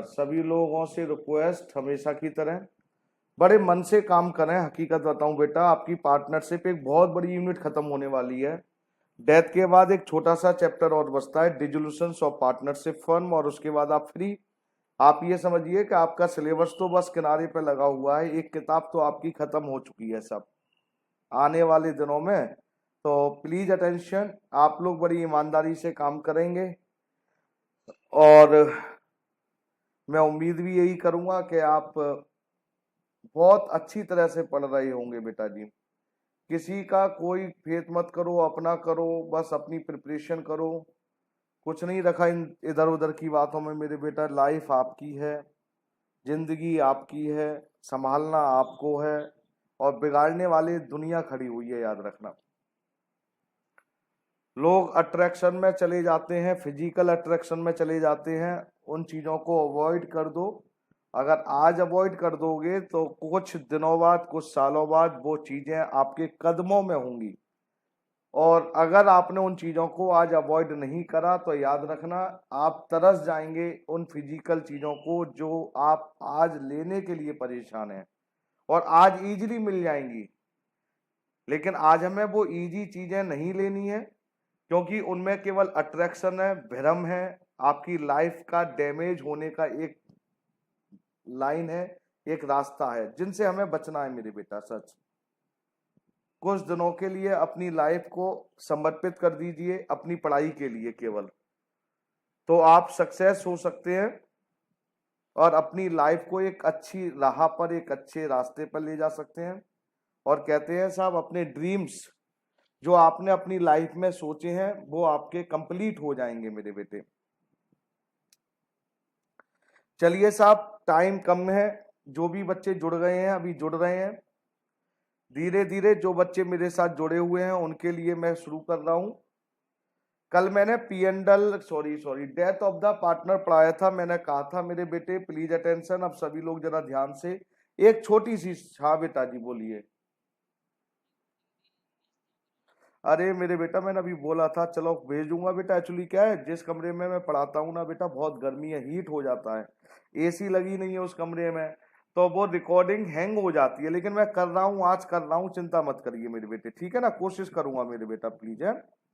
Partner सभी लोगों से रिक्वेस्ट हमेशा की तरह बड़े मन से काम करें। हकीकत बताऊं बेटा, आपकी पार्टनरशिप एक बहुत बड़ी यूनिट खत्म होने वाली है। डेथ के बाद एक छोटा सा चैप्टर और बचता है, डिसोल्यूशन ऑफ पार्टनरशिप फर्म, और उसके बाद आप फ्री। आप ये समझिए कि आपका सिलेबस तो बस किनारे पे लगा हुआ है, एक किताब तो आपकी खत्म हो चुकी है सब आने वाले दिनों में। तो प्लीज अटेंशन, आप लोग बड़ी ईमानदारी से काम करेंगे और मैं उम्मीद भी यही करूंगा कि आप बहुत अच्छी तरह से पढ़ रहे होंगे बेटा जी। किसी का कोई फेथ मत करो, अपना करो, बस अपनी प्रिपरेशन करो। कुछ नहीं रखा इन इधर उधर की बातों में मेरे बेटा। लाइफ आपकी है, जिंदगी आपकी है, संभालना आपको है, और बिगाड़ने वाले दुनिया खड़ी हुई है, याद रखना। लोग अट्रैक्शन में चले जाते हैं, फिजिकल अट्रैक्शन में चले जाते हैं, उन चीजों को अवॉइड कर दो। अगर आज अवॉइड कर दोगे तो कुछ दिनों बाद, कुछ सालों बाद वो चीजें आपके कदमों में होंगी। और अगर आपने उन चीजों को आज अवॉइड नहीं करा तो याद रखना, आप तरस जाएंगे उन फिजिकल चीजों को जो आप आज लेने के लिए परेशान हैं, और आज इजीली मिल जाएंगी। लेकिन आज हमें वो इजी चीजें नहीं लेनी है, क्योंकि उनमें केवल अट्रैक्शन है, भ्रम है, आपकी लाइफ का डैमेज होने का एक लाइन है, एक रास्ता है, जिनसे हमें बचना है मेरे बेटा। सच, कुछ दिनों के लिए अपनी लाइफ को समर्पित कर दीजिए अपनी पढ़ाई के लिए केवल, तो आप सक्सेस हो सकते हैं और अपनी लाइफ को एक अच्छी राह पर, एक अच्छे रास्ते पर ले जा सकते हैं। और कहते हैं साहब, अपने ड्रीम्स जो आपने अपनी लाइफ में सोचे हैं वो आपके कंप्लीट हो जाएंगे मेरे बेटे। चलिए साहब, टाइम कम है, जो भी बच्चे जुड़ गए हैं अभी जुड़ रहे हैं, धीरे धीरे जो बच्चे मेरे साथ जुड़े हुए हैं उनके लिए मैं शुरू कर रहा हूं। कल मैंने डेथ ऑफ द पार्टनर पढ़ाया था। मैंने कहा था मेरे बेटे प्लीज अटेंशन, अब सभी लोग जरा ध्यान से, एक छोटी सी, हाँ बेटा जी बोलिए। अरे मेरे बेटा, मैंने अभी बोला था चलो भेजूंगा बेटा। एक्चुअली क्या है, जिस कमरे में मैं पढ़ाता हूँ ना बेटा, बहुत गर्मी है, हीट हो जाता है, एसी लगी नहीं है उस कमरे में, तो वो रिकॉर्डिंग हैंग हो जाती है। लेकिन मैं कर रहा हूँ, आज कर रहा हूँ, चिंता मत करिए मेरे बेटे, ठीक है ना। कोशिश करूंगा मेरे बेटा, प्लीज है,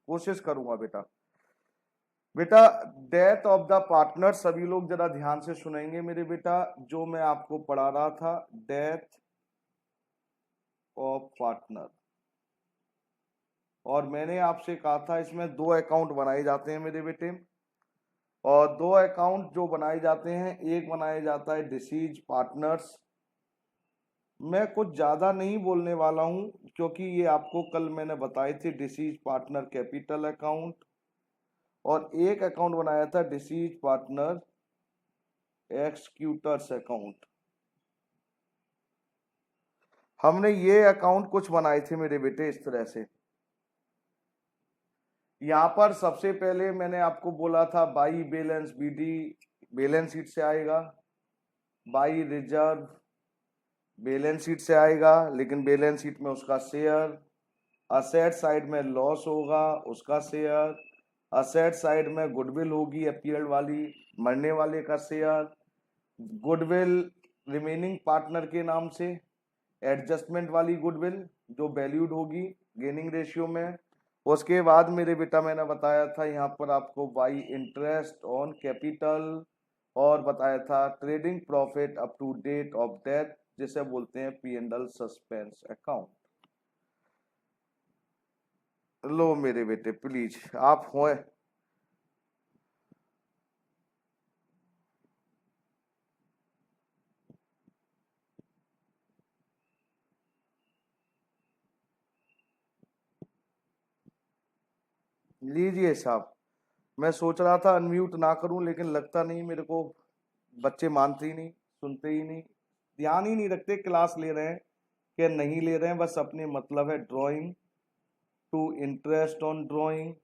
कोशिश करूंगा बेटा। बेटा, डेथ ऑफ द पार्टनर सभी लोग जरा ध्यान से सुनेंगे मेरे बेटा, जो मैं आपको पढ़ा रहा था, डेथ ऑफ पार्टनर। और मैंने आपसे कहा था इसमें दो अकाउंट बनाए जाते हैं मेरे बेटे, और दो अकाउंट जो बनाए जाते हैं, एक बनाया जाता है डिसीज पार्टनर्स। मैं कुछ ज्यादा नहीं बोलने वाला हूं, क्योंकि ये आपको कल मैंने बताए थे, डिसीज पार्टनर कैपिटल अकाउंट, और एक अकाउंट बनाया था डिसीज पार्टनर एक्सक्यूटर्स अकाउंट। हमने ये अकाउंट कुछ बनाए थे मेरे बेटे इस तरह से। यहां पर सबसे पहले मैंने आपको बोला था by balance BD, balance sheet से आएगा। बाई रिजर्व बैलेंस शीट से आएगा, लेकिन बैलेंस शीट में उसका शेयर। असेट साइड में लॉस होगा, उसका शेयर। असेट साइड में गुडविल होगी अपीयर्ड वाली, मरने वाले का शेयर। गुडविल रिमेनिंग पार्टनर के नाम से, एडजस्टमेंट वाली गुडविल जो वैल्यूड होगी गेनिंग रेशियो में। उसके बाद मेरे बेटा मैंने बताया था यहाँ पर आपको बाई इंटरेस्ट ऑन कैपिटल, और बताया था trading profit up to date of death, जिसे बोलते हैं P and L suspense account. लो मेरे बेटे प्लीज आप हो, लीजिए साहब। मैं सोच रहा था अनम्यूट ना करूं, लेकिन लगता नहीं मेरे को, बच्चे मानते ही नहीं, सुनते ही नहीं, ध्यान ही नहीं रखते, क्लास ले रहे हैं कि नहीं ले रहे हैं, बस अपने मतलब है drawing to interest on drawing.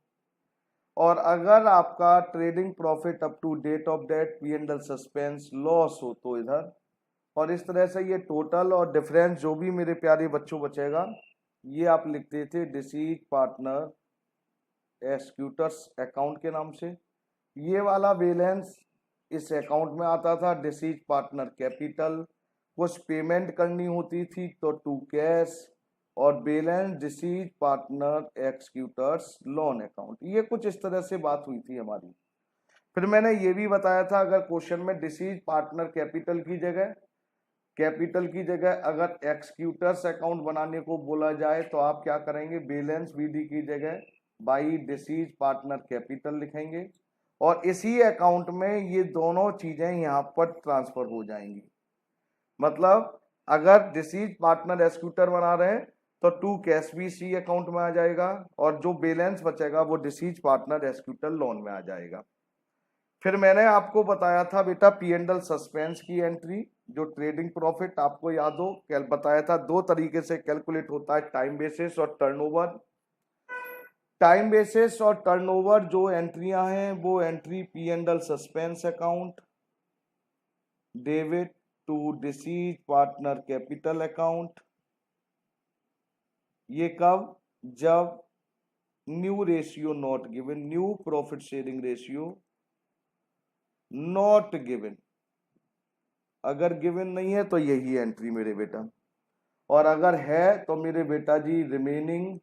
और अगर आपका trading profit up to date of date P and L suspense loss हो तो इधर, और इस तरह से ये टोटल और डिफरेंस जो भी मेरे प्यारे बच्चों बचेगा, ये आप लिखते थे डिसीज पार्टनर एक्सक्यूटर्स अकाउंट के नाम से। ये वाला बैलेंस इस अकाउंट में आता था डिसीज पार्टनर कैपिटल, कुछ पेमेंट करनी होती थी तो टू कैश, और balance deceased partner executors loan account. ये कुछ इस तरह से बात हुई थी हमारी। फिर मैंने ये भी बताया था अगर क्वेश्चन में डिसीज पार्टनर कैपिटल की जगह अगर एक्सक्यूटर्स अकाउंट बनाने को बोला जाए तो आप क्या करेंगे, बैलेंस बीडी की जगह बाई डिसीज पार्टनर कैपिटल लिखेंगे, और इसी अकाउंट में ये दोनों चीजें यहाँ पर ट्रांसफर हो जाएंगी। मतलब अगर डिसीज पार्टनर एक्सक्यूटर बना रहे हैं तो टू कैश भी सी अकाउंट में आ जाएगा, और जो बैलेंस बचेगा वो डिसीज पार्टनर एक्सक्यूटर लोन में आ जाएगा। फिर मैंने आपको बताया था बेटा P&L सस्पेंस की एंट्री, जो ट्रेडिंग प्रॉफिट आपको याद हो बताया था दो तरीके से कैलकुलेट होता है, टाइम बेसिस और टर्नओवर। टाइम बेसिस और टर्नओवर जो एंट्रियां हैं वो entry P&L suspense account, debit to deceased partner capital account. ये कब, जब new ratio not given, new profit sharing ratio not given, अगर गिवन नहीं है तो यही एंट्री मेरे बेटा, और अगर है तो मेरे बेटा जी remaining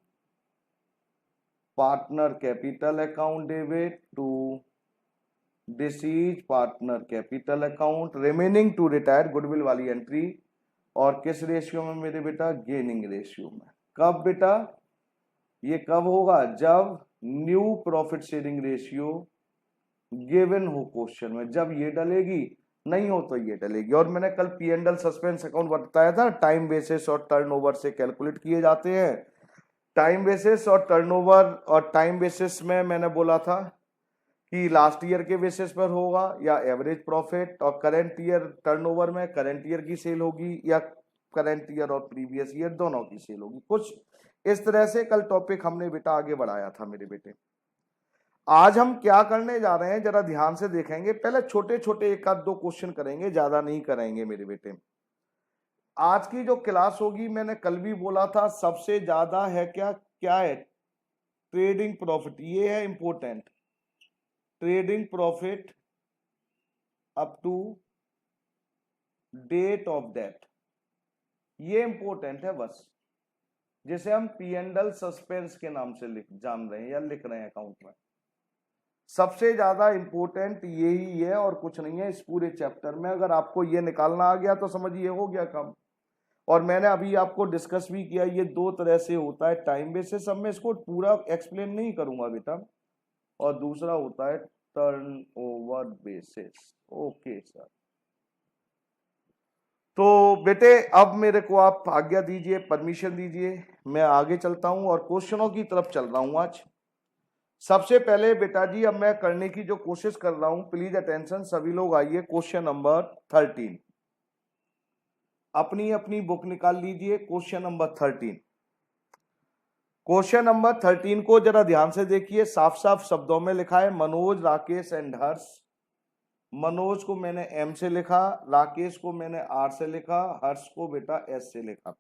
partner capital account debit to deceased partner capital account, remaining to retire goodwill वाली एंट्री, और किस रेशियो में मेरे बेटा, गेनिंग रेशियो में। कब बेटा, ये कब होगा, जब new profit sharing ratio given हो क्वेश्चन में, जब ये डलेगी, नहीं हो तो ये डलेगी। और मैंने कल P&L सस्पेंस अकाउंट बताया था टाइम बेसिस और टर्नओवर से कैलकुलेट किए जाते हैं। टाइम बेसिस और टर्नओवर, और टाइम बेसिस में मैंने बोला था कि लास्ट ईयर के बेसिस पर होगा या एवरेज प्रॉफिट, और करंट ईयर टर्नओवर में करंट ईयर की सेल होगी या करंट ईयर और प्रीवियस ईयर दोनों की सेल होगी। कुछ इस तरह से कल टॉपिक हमने बेटा आगे बढ़ाया था मेरे बेटे। आज हम क्या करने जा रहे हैं जरा ध्यान से देखेंगे। पहले छोटे छोटे एक आध दो क्वेश्चन करेंगे, ज्यादा नहीं करेंगे मेरे बेटे। आज की जो क्लास होगी, मैंने कल भी बोला था, सबसे ज्यादा है क्या है, ट्रेडिंग प्रॉफिट। ये है important, trading profit up to date of death, ये इंपॉर्टेंट है बस, जिसे हम P&L सस्पेंस के नाम से जान रहे हैं या लिख रहे हैं अकाउंट में। सबसे ज्यादा इंपॉर्टेंट यही है और कुछ नहीं है इस पूरे चैप्टर में। अगर आपको ये निकालना आ गया तो समझिए हो गया काम। और मैंने अभी आपको डिस्कस भी किया, ये दो तरह से होता है, टाइम बेसिस, अब मैं इसको पूरा एक्सप्लेन नहीं करूंगा बेटा, और दूसरा होता है टर्नओवर बेसिस। ओके सर, तो बेटे अब मेरे को आप आज्ञा दीजिए, परमिशन दीजिए, मैं आगे चलता हूं और क्वेश्चनों की तरफ चल रहा हूं आज। सबसे पहले बेटा जी अब मैं करने की जो कोशिश कर रहा हूं, प्लीज अटेंशन सभी लोग, आइए क्वेश्चन नंबर 13, अपनी अपनी बुक निकाल लीजिए। क्वेश्चन नंबर 13, क्वेश्चन नंबर 13 को जरा ध्यान से देखिए, साफ साफ शब्दों में लिखा है मनोज, राकेश एंड हर्ष। मनोज को मैंने M से लिखा, राकेश को मैंने R से लिखा, हर्ष को बेटा S से लिखा।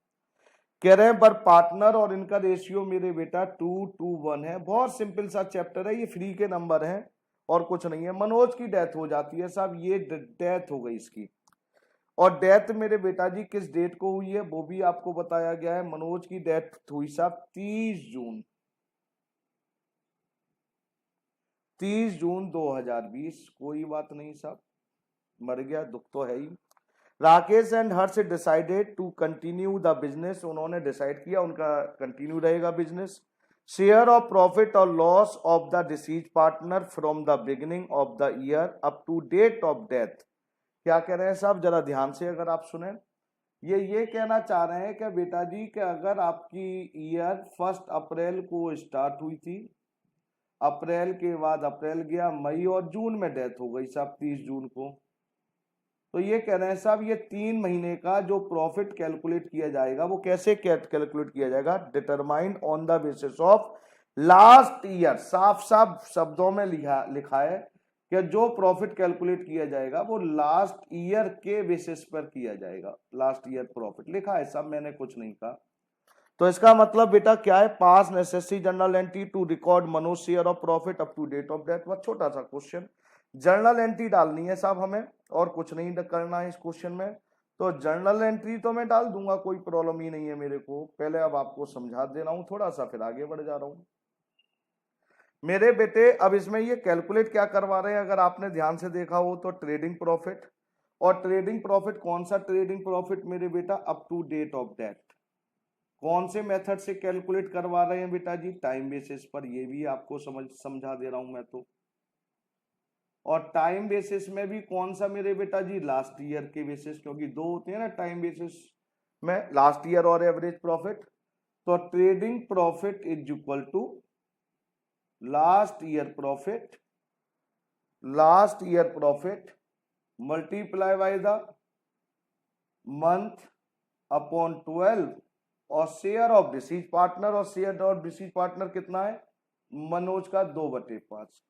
कह रहे हैं पर पार्टनर और इनका रेशियो मेरे बेटा 2:1 है। बहुत सिंपल सा चैप्टर है, ये फ्री के नंबर हैं और कुछ नहीं है। मनोज की डेथ हो जाती है साहब, ये डेथ हो गई इसकी, और डेथ मेरे बेटा जी किस डेट को हुई है वो भी आपको बताया गया है। मनोज की डेथ हुई साहब 30 जून 2020। कोई बात नहीं साहब, मर गया, दुख तो है ही। Rakesh and Harsh decided to continue the business, उन्होंने डिसाइड किया उनका कंटिन्यू रहेगा बिजनेस। शेयर ऑफ प्रॉफिट और loss of the deceased partner from the beginning of the year up to date of death. क्या कह रहे हैं साहब, जरा ध्यान से अगर आप सुने, ये कहना चाह रहे हैं कि बेटा जी कि अगर आपकी ईयर 1 अप्रैल को स्टार्ट हुई थी, अप्रैल के बाद अप्रैल गया, मई और जून में डेथ हो गई साहब 30 जून को, तो ये कह रहे हैं साहब ये 3 महीने का जो प्रॉफिट कैलकुलेट किया जाएगा वो कैसे कैलकुलेट किया जाएगा, determined on the basis of last year. साफ साफ शब्दों में लिखा है कि जो प्रॉफिट कैलकुलेट किया जाएगा वो लास्ट ईयर के बेसिस पर किया जाएगा। लास्ट ईयर प्रॉफिट लिखा है सब, मैंने कुछ नहीं कहा। तो इसका मतलब बेटा क्या है, pass necessary journal entry to record Manoj share of profit up to date of death. बहुत छोटा सा क्वेश्चन, जर्नल एंट्री डालनी है साहब हमें, और कुछ नहीं करना है इस क्वेश्चन में। तो जर्नल एंट्री तो मैं डाल दूंगा, कोई प्रॉब्लम ही नहीं है मेरे को। पहले अब आपको समझा दे रहा हूं थोड़ा सा, फिर आगे बढ़ जा रहा हूं मेरे बेटे। अब इसमें ये कैलकुलेट क्या करवा रहे हैं, अगर आपने ध्यान से देखा हो तो ट्रेडिंग प्रॉफिट। और ट्रेडिंग प्रॉफिट कौन सा ट्रेडिंग प्रॉफिट मेरे बेटा, up to date of date. कौन से मेथड से कैलकुलेट करवा रहे हैं बेटा जी, टाइम बेसिस पर। ये भी आपको समझा दे रहा हूं मैं तो। और टाइम बेसिस में भी कौन सा मेरे बेटा जी, लास्ट ईयर के बेसिस, क्योंकि दो होते हैं ना टाइम बेसिस में, लास्ट ईयर और एवरेज प्रॉफिट। तो trading profit is equal to last year profit multiply by the month upon 12 और शेयर ऑफ डिसीज पार्टनर। और शेयर ऑफ डिसीज पार्टनर कितना है, मनोज का 2/5।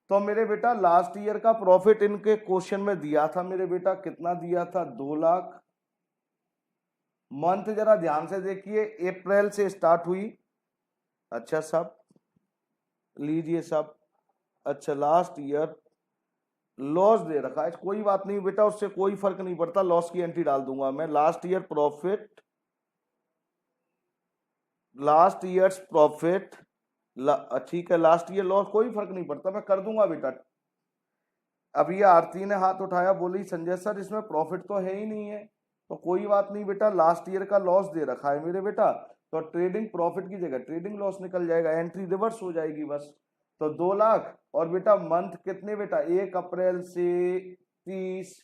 तो मेरे बेटा लास्ट ईयर का प्रॉफिट इनके क्वेश्चन में दिया था मेरे बेटा, कितना दिया था, 2 लाख। मंथ जरा ध्यान से देखिए, अप्रैल से स्टार्ट हुई। अच्छा साहब लीजिए साहब, अच्छा लास्ट ईयर लॉस दे रखा है, कोई बात नहीं बेटा, उससे कोई फर्क नहीं पड़ता, लॉस की एंट्री डाल दूंगा मैं। Last year profit, last years profit, ठीक है, लास्ट ईयर लॉस, कोई फर्क नहीं पड़ता, मैं कर दूंगा बेटा। अभी आरती ने हाथ उठाया, बोली संजय सर इसमें प्रॉफिट तो है ही नहीं है। तो कोई बात नहीं बेटा, लास्ट ईयर का लॉस दे रखा है मेरे बेटा, तो ट्रेडिंग प्रॉफिट की जगह ट्रेडिंग लॉस निकल जाएगा, एंट्री रिवर्स हो जाएगी बस। तो 2 लाख। और बेटा मंथ कितने बेटा, 1 अप्रैल से 30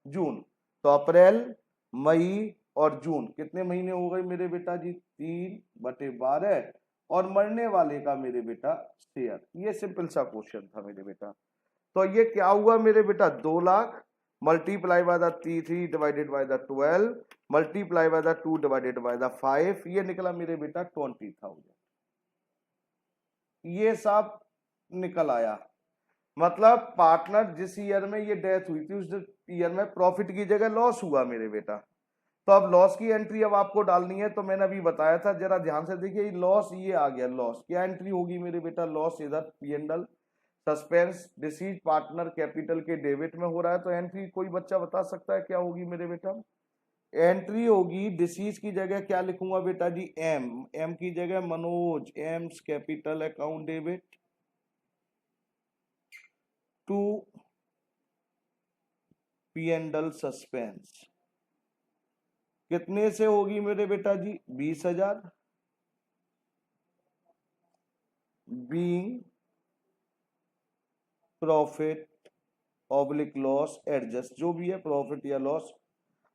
जून। तो अप्रैल, मई और जून कितने महीने हो गए मेरे बेटा जी, 3/12। और मरने वाले का मेरे बेटा शेयर। ये सिंपल सा क्वेश्चन था मेरे बेटा। तो ये क्या हुआ मेरे बेटा, 2 lakh multiply by the 3 divided by the 12 multiply by the 2 divided by the 5, ये निकला मेरे बेटा 20,000। ये सब निकल आया। मतलब पार्टनर जिस ईयर में ये डेथ हुई थी उस ईयर में प्रॉफिट की जगह लॉस हुआ मेरे बेटा। तो अब लॉस की एंट्री अब आपको डालनी है, तो मैंने अभी बताया था, जरा ध्यान से देखिए, लॉस ये आ गया, लॉस क्या एंट्री होगी मेरे बेटा, लॉस इधर P&L suspense disease partner capital के डेबिट में हो रहा है। तो एंट्री कोई बच्चा बता सकता है क्या होगी मेरे बेटा, एंट्री होगी डिसीज की जगह क्या लिखूंगा बेटा जी, एम की जगह Manoj, M's capital account debit to P&L suspense. कितने से होगी मेरे बेटा जी, 20,000 being profit oblique loss adjust, जो भी है प्रॉफिट या लॉस,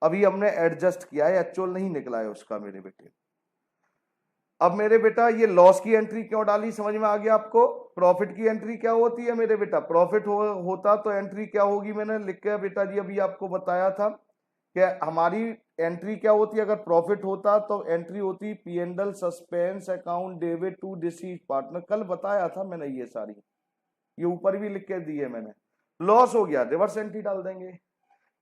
अभी हमने एडजस्ट किया है, एक्चुअल नहीं निकला है उसका मेरे बेटे। अब मेरे बेटा ये लॉस की एंट्री क्यों डाली, समझ में आ गया आपको। प्रॉफिट की एंट्री क्या होती है मेरे बेटा, प्रॉफिट होता तो एंट्री क्या होगी, मैंने लिख के बेटा जी अभी आपको बताया था कि हमारी एंट्री क्या होती है, अगर प्रॉफिट होता तो एंट्री होती P&L suspense account debit to deceased partner, कल बताया था मैंने ये सारी, ये ऊपर भी लिख के दिए मैंने। लॉस हो गया, रिवर्स एंट्री डाल देंगे।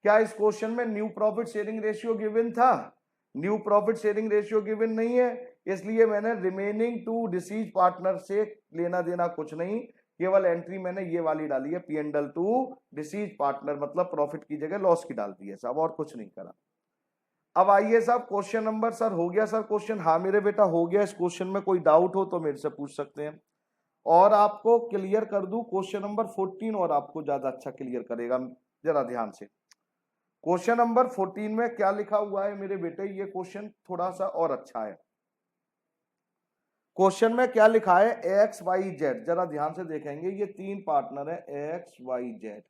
क्या इस क्वेश्चन में new profit sharing ratio given था, new profit sharing ratio given नहीं है, इसलिए मैंने रिमेनिंग टू डिसीज पार्टनर से लेना देना कुछ नहीं, केवल एंट्री मैंने ये वाली डाली है, P&L टू डिसीज पार्टनर, मतलब प्रॉफिट की जगह लॉस की डाल दी है साहब, और कुछ नहीं करा। अब आइए साहब क्वेश्चन नंबर, सर हो गया सर क्वेश्चन, हाँ मेरे बेटा हो गया। इस क्वेश्चन में कोई डाउट हो तो मेरे से पूछ सकते हैं, और आपको क्लियर कर दूं क्वेश्चन नंबर 14, और आपको ज्यादा अच्छा क्लियर करेगा। जरा ध्यान से, क्वेश्चन नंबर 14 में क्या लिखा हुआ है मेरे बेटे, ये क्वेश्चन थोड़ा सा और अच्छा है। क्वेश्चन में क्या लिखा है, XYZ, जरा ध्यान से देखेंगे, ये 3 पार्टनर है XYZ,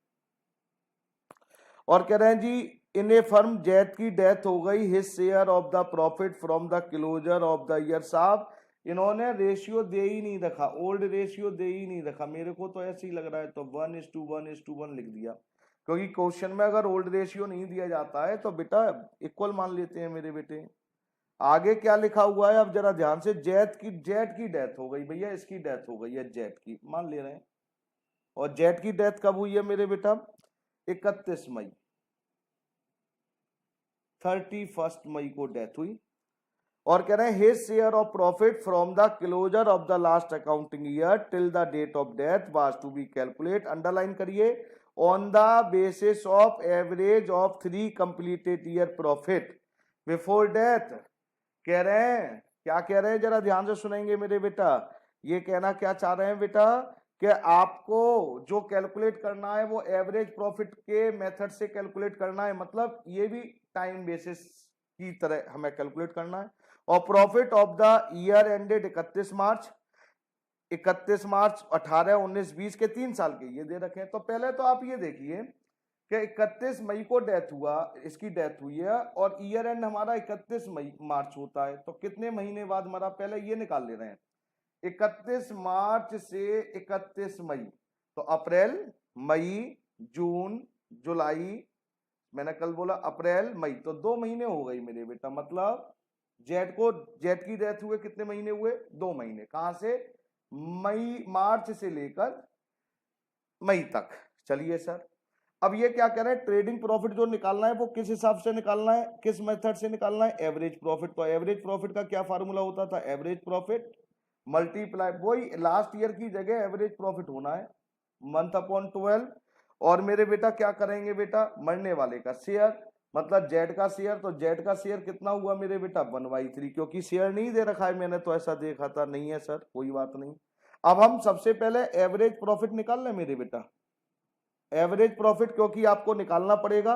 और कह रहे हैं जी इन ए फर्म जेड की डेथ हो गई, his share of the profit from the closure of the year. साहब इन्होंने रेशियो दे ही नहीं रखा, ओल्ड रेशियो दे ही नहीं रखा, मेरे को तो ऐसे ही लग रहा है, तो 1:1:1 लिख दिया, क्योंकि क्वेश्चन में अगर ओल्ड रेशियो नहीं दिया जाता है तो बेटा इक्वल मान लेते हैं मेरे बेटे। आगे क्या लिखा हुआ है, अब जरा ध्यान से, जेड की डेथ हो गई भैया, इसकी डेथ हो गई है जेड की, मान ले रहे हैं। और जेड की डेथ कब हुई है मेरे बेटा, 31 मई, 31 मई को डेथ हुई। और कह रहे हैं his share of profit from the closure of the last accounting year till the date of death was to be calculate, underline करिए, on the basis of average of 3 completed year profit before death. कह रहे हैं, क्या कह रहे हैं, जरा ध्यान से सुनेंगे मेरे बेटा। ये कहना क्या चाह रहे हैं बेटा कि आपको जो कैलकुलेट करना है वो एवरेज प्रॉफिट के मेथड से कैलकुलेट करना है, मतलब ये भी टाइम बेसिस की तरह हमें कैलकुलेट करना है। और profit of the year ended 31 मार्च 18, 19, 20 के 3 साल के ये दे रखे हैं। तो पहले तो आप ये देखिए कि 31 मई को डेथ हुआ, इसकी डेथ हुई है और ईयर एंड हमारा 31 मई मार्च होता है, तो कितने महीने बाद मरा, पहले ये निकाल ले रहे हैं। 31 मार्च से 31 मई, तो अप्रैल, मई, जून, जुलाई, मैंने कल बोला अप्रैल मई, तो 2 महीने हो गई मेरे बेटा। मतलब जेठ की डेथ हुए कितने महीने हुए, 2 महीने। कहां से, मार्च से लेकर मई तक। चलिए सर, अब ये क्या कह रहे हैं, ट्रेडिंग प्रॉफिट जो निकालना है वो किस हिसाब से निकालना है, किस मेथड से निकालना है, एवरेज प्रॉफिट। तो एवरेज प्रॉफिट का क्या फार्मूला होता था, एवरेज प्रॉफिट मल्टीप्लाई, वही लास्ट ईयर की जगह एवरेज प्रॉफिट होना है, मंथ अपॉन 12। और मेरे बेटा क्या करेंगे बेटा, मरने वाले का शेयर, मतलब जेड का शेयर, तो जेड का शेयर कितना हुआ मेरे बेटा 1/3, क्योंकि शेयर नहीं दे रखा है, मैंने तो ऐसा देखा था, नहीं है सर, कोई बात नहीं। अब हम सबसे पहले एवरेज प्रॉफिट निकाल लें मेरे बेटा, एवरेज प्रॉफिट क्योंकि आपको निकालना पड़ेगा।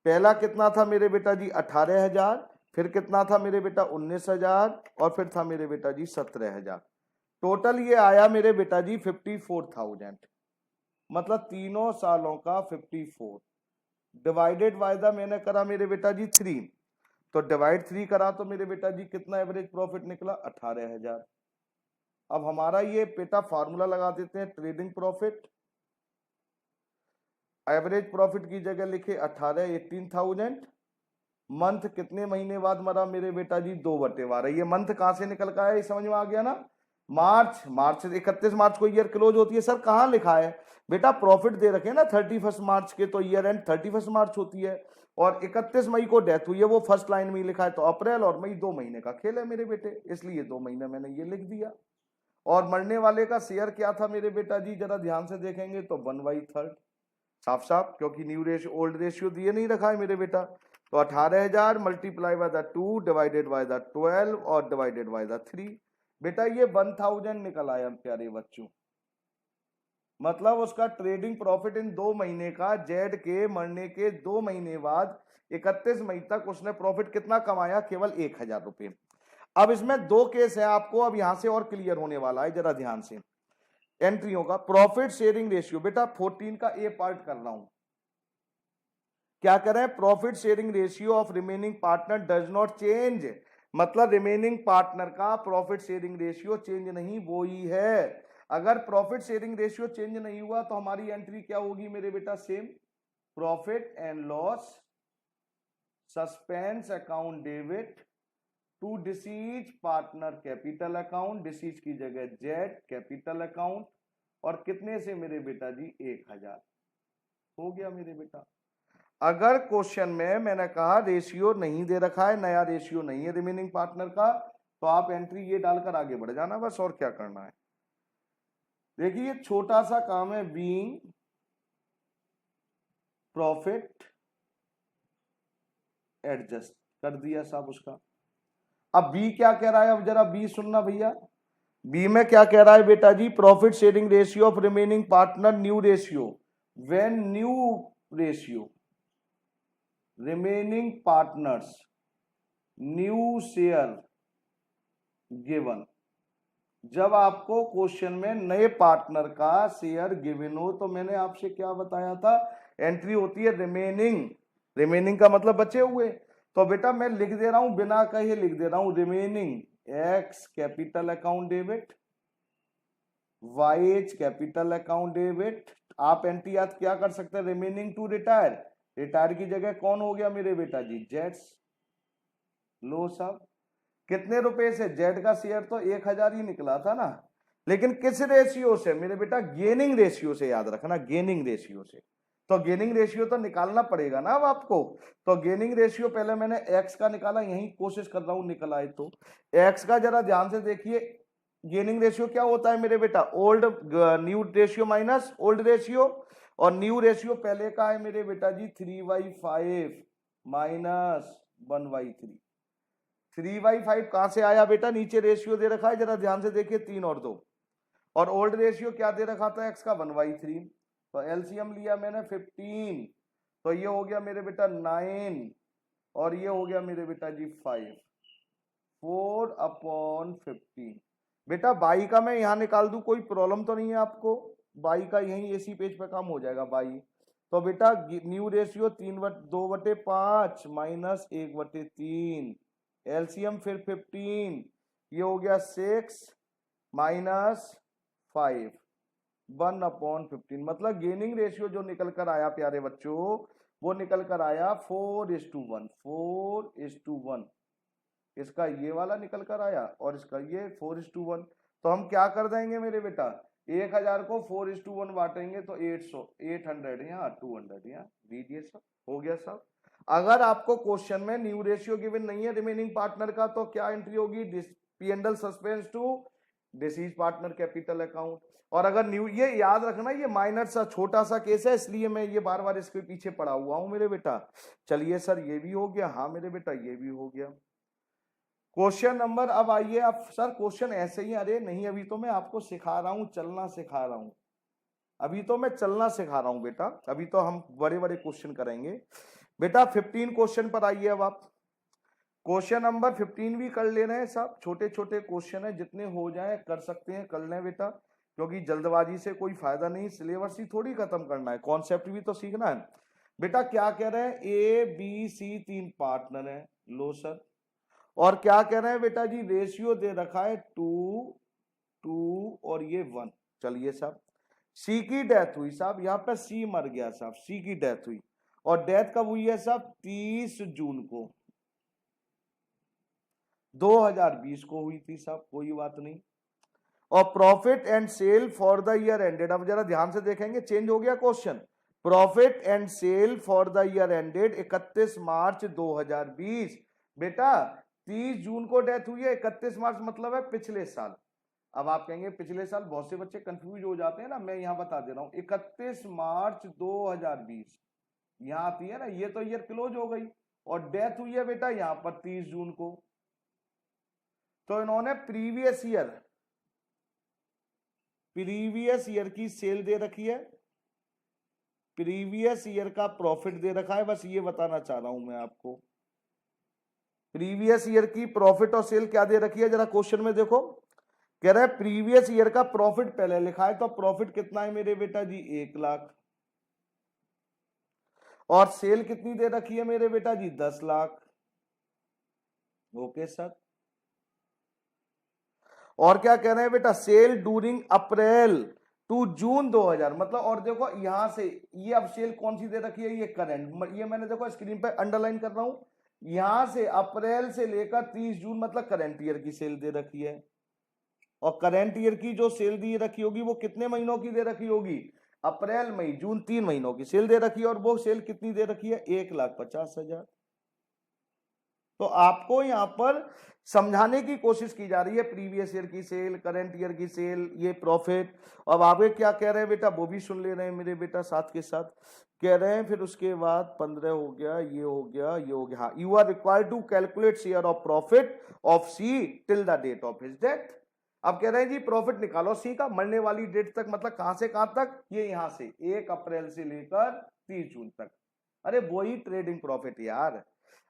पहला कितना था मेरे बेटा जी 18,000, फिर कितना था मेरे बेटा 19,000, और फिर था मेरे बेटा जी 17,000। टोटल ये आया मेरे बेटा जी 54,000, मतलब तीनों सालों का 54 डिवाइडेड बाय द मैंने करा मेरे बेटा जी 3, तो डिवाइड 3 करा तो मेरे बेटा जी कितना एवरेज प्रॉफिट निकला 18,000। अब हमारा ये बेटा फार्मूला लगा देते हैं, ट्रेडिंग प्रॉफिट, एवरेज प्रॉफिट की जगह लिखे 18 मंथ कितने महीने बाद मरा मेरे बेटा जी 2/12। ये मंथ कहां से निकल का है, ये समझ में आ गया ना, मार्च से 31 मार्च को ईयर क्लोज होती है। सर कहां लिखा है बेटा, प्रॉफिट दे रखे हैं ना 31 मार्च के, तो ईयर एंड 31 मार्च होती है, और 31 मई को डेथ हुई है, वो फर्स्ट लाइन में लिखा है, तो अप्रैल और मई 2 महीने का खेल है मेरे बेटे, इसलिए 2 महीने मैंने ये लिख दिया। और मरने वाले का शेयर क्या था मेरे बेटा जी, जरा ध्यान से देखेंगे तो 1/3, साफ साफ, क्योंकि न्यू रेशियो ओल्ड रेशियो दिए नहीं रखा है मेरे बेटा। तो 18,000 multiply by the 2 divided by the 12 और डिवाइडेड बाय द 3, बेटा ये 1000 निकल आया प्यारे बच्चों। मतलब उसका ट्रेडिंग प्रॉफिट इन 2 महीने का, जेड के मरने के 2 महीने बाद 31 मई तक उसने प्रॉफिट कितना कमाया, केवल 1,000 रुपए। अब इसमें 2 केस है आपको, अब यहां से और क्लियर होने वाला है, जरा ध्यान से। एंट्रियों का प्रॉफिट शेयरिंग रेशियो, बेटा 14 का ए पार्ट कर रहा हूं, क्या कर रहे हैं, profit sharing ratio of remaining partner does not change, मतलब रिमेनिंग पार्टनर का प्रॉफिट शेयरिंग रेशियो चेंज नहीं, वो ही है। अगर प्रॉफिट शेयरिंग रेशियो चेंज नहीं हुआ तो हमारी एंट्री क्या होगी मेरे बेटा, same, profit and loss suspense account debit to deceased partner capital account, deceased की जगह जेड कैपिटल अकाउंट, और कितने से मेरे बेटा जी 1,000 हो गया मेरे बेटा। अगर क्वेश्चन में मैंने कहा रेशियो नहीं दे रखा है, नया रेशियो नहीं है रिमेनिंग पार्टनर का, तो आप एंट्री ये डालकर आगे बढ़ जाना बस, और क्या करना है। देखिए छोटा सा काम है, बीइंग प्रॉफिट एडजस्ट कर दिया साहब उसका। अब बी क्या कह रहा है, अब जरा बी सुनना भैया, बी में क्या कह रहा है बेटा जी, profit sharing ratio of remaining partner new ratio, when new ratio remaining partners new share given, जब आपको क्वेश्चन में नए पार्टनर का शेयर गिवन हो, तो मैंने आपसे क्या बताया था, एंट्री होती है रिमेनिंग, रिमेनिंग का मतलब बचे हुए, तो बेटा मैं लिख दे रहा हूं, बिना कहे लिख दे रहा हूं, remaining X capital account debit, Y H capital account debit. आप एंट्री याद क्या कर सकते हैं, रिमेनिंग टू रिटायर, रिटायर की जगह कौन हो गया मेरे बेटा जी, जेड्स। लो साहब कितने रुपए से, जेड का शेयर तो 1,000 ही निकला था ना, लेकिन किस रेशियो से मेरे बेटा, गेनिंग रेशियो से, याद रखना गेनिंग रेशियो से। तो गेनिंग रेशियो तो निकालना पड़ेगा ना अब आपको। तो गेनिंग रेशियो पहले मैंने एक्स का निकाला, यही कोशिश कर रहा हूं निकल आए। तो एक्स का जरा ध्यान से देखिए, गेनिंग रेशियो क्या होता है मेरे बेटा, old new ratio minus old ratio, और न्यू रेशियो पहले का है मेरे बेटा जी 3/5 माइनस 1/3। 3/5 कहां से आया बेटा, नीचे रेशियो दे रखा है, जरा ध्यान से देखिए 3 और 2, और ओल्ड रेशियो क्या दे रखा था एक्स का 1/3। तो एलसीएम लिया मैंने 15, तो ये हो गया मेरे बेटा 9, और ये हो गया मेरे बेटा जी 5, 4/15। बेटा बाई का मैं यहाँ निकाल दूं, कोई प्रॉब्लम तो नहीं है आपको, बाई का यही इसी पेज पे काम हो जाएगा बाई। तो बेटा न्यू रेशियो 2/5 माइनस 1/3, एलसीएम फिर 15, ये हो गया 6 माइनस 5, 1/15। मतलब गेनिंग रेशियो जो निकल कर आया प्यारे बच्चों, वो निकल कर आया 4:1, 4:1। इसका ये वाला निकल कर आया और इसका ये 4:1। तो हम क्या कर देंगे मेरे बेटा, 1000 को 4:1 बांटेंगे तो 800 यहाँ 200 यहाँ, दीजिए सब, हो गया सब। अगर आपको क्वेश्चन में न्यू रेशियो गिवन नहीं है रिमेनिंग पार्टनर का, तो क्या एंट्री होगी, P&L suspense to deceased partner capital account. और अगर न्यू, ये याद रखना ये माइनर सा छोटा सा केस है, इसलिए मैं ये बार बार इसके पीछे पड़ा हुआ हूं मेरे बेटा। चलिए सर ये भी हो गया, हाँ मेरे बेटा ये भी हो गया। क्वेश्चन नंबर, अब आइए आप सर क्वेश्चन ऐसे ही, अरे नहीं अभी तो मैं आपको सिखा रहा हूं, चलना सिखा रहा हूं, अभी तो मैं चलना सिखा रहा हूं बेटा, अभी तो हम बड़े बड़े क्वेश्चन करेंगे बेटा। 15 क्वेश्चन पर आइए अब आप। क्वेश्चन नंबर 15 भी कर ले रहे हैं साहब, छोटे छोटे क्वेश्चन है, जितने हो जाए कर सकते हैं, कर लें बेटा, क्योंकि जल्दबाजी से कोई फायदा नहीं, सिलेबस ही थोड़ी खत्म करना है, कॉन्सेप्ट भी तो सीखना है बेटा। क्या कह रहे हैं, ABC 3 पार्टनर है, लो सर, और क्या कह रहे हैं बेटा जी, रेशियो दे रखा है 2, 2 और ये 1। चलिए साहब, सी की डेथ हुई साहब, यहाँ पे सी मर गया साहब, सी की डेथ हुई, और डेथ कब हुई है साहब, 30 जून को 2020 को हुई थी साहब, कोई बात नहीं। और profit and sale for the year ended, अब जरा ध्यान से देखेंगे, चेंज हो गया question. Profit and sale for the year ended 31 March 2020। बेटा 30 जून को डेथ हुई है, 31 मार्च मतलब है पिछले साल। अब आप कहेंगे पिछले साल, बहुत से बच्चे कंफ्यूज हो जाते हैं ना, मैं यहां बता दे रहा हूं, 31 मार्च 2020 यहां आती है ना, ये तो ईयर क्लोज हो गई, और डेथ हुई है बेटा यहां पर 30 जून को। तो इन्होंने प्रीवियस ईयर की सेल दे रखी है, प्रीवियस ईयर का प्रॉफिट दे रखा है, बस ये बताना चाह रहा हूं मैं आपको। प्रीवियस ईयर की प्रॉफिट और सेल क्या दे रखी है, जरा क्वेश्चन में देखो, कह रहा है प्रीवियस ईयर का प्रॉफिट पहले लिखा है, तो प्रॉफिट कितना है मेरे बेटा जी 1 लाख, और सेल कितनी दे रखी है मेरे बेटा जी 10 लाख। ओके सर, और क्या कह रहे हैं बेटा, sale during April to June 2000, मतलब, और देखो यहां से ये अब सेल कौन सी दे रखी है, ये करंट, ये मैंने देखो स्क्रीन पे अंडरलाइन कर रहा हूं, यहां से अप्रैल से लेकर 30 जून मतलब करंट ईयर की सेल दे रखी है। और करंट ईयर की जो सेल दी रखी होगी वो कितने महीनों की दे रखी होगी, अप्रैल मई जून 3 महीनों की सेल दे रखी है, और वो सेल कितनी दे रखी है 1,50,000। तो आपको यहां पर समझाने की कोशिश की जा रही है, प्रीवियस ईयर की सेल, करंट ईयर की सेल, ये प्रॉफिट। अब आगे क्या कह रहे हैं बेटा, वो भी सुन ले रहे हैं मेरे बेटा साथ के साथ, कह रहे हैं फिर उसके बाद 15 हो गया, ये हो गया, ये हो गया, हाँ, you are required to calculate share of profit of C till the date of his death. अब कह रहे हैं जी प्रॉफिट निकालो सी का मरने वाली डेट तक, मतलब कहां से कहां तक, ये यहां से 1 अप्रैल से लेकर 30 जून तक। अरे वही ट्रेडिंग प्रॉफिट यार।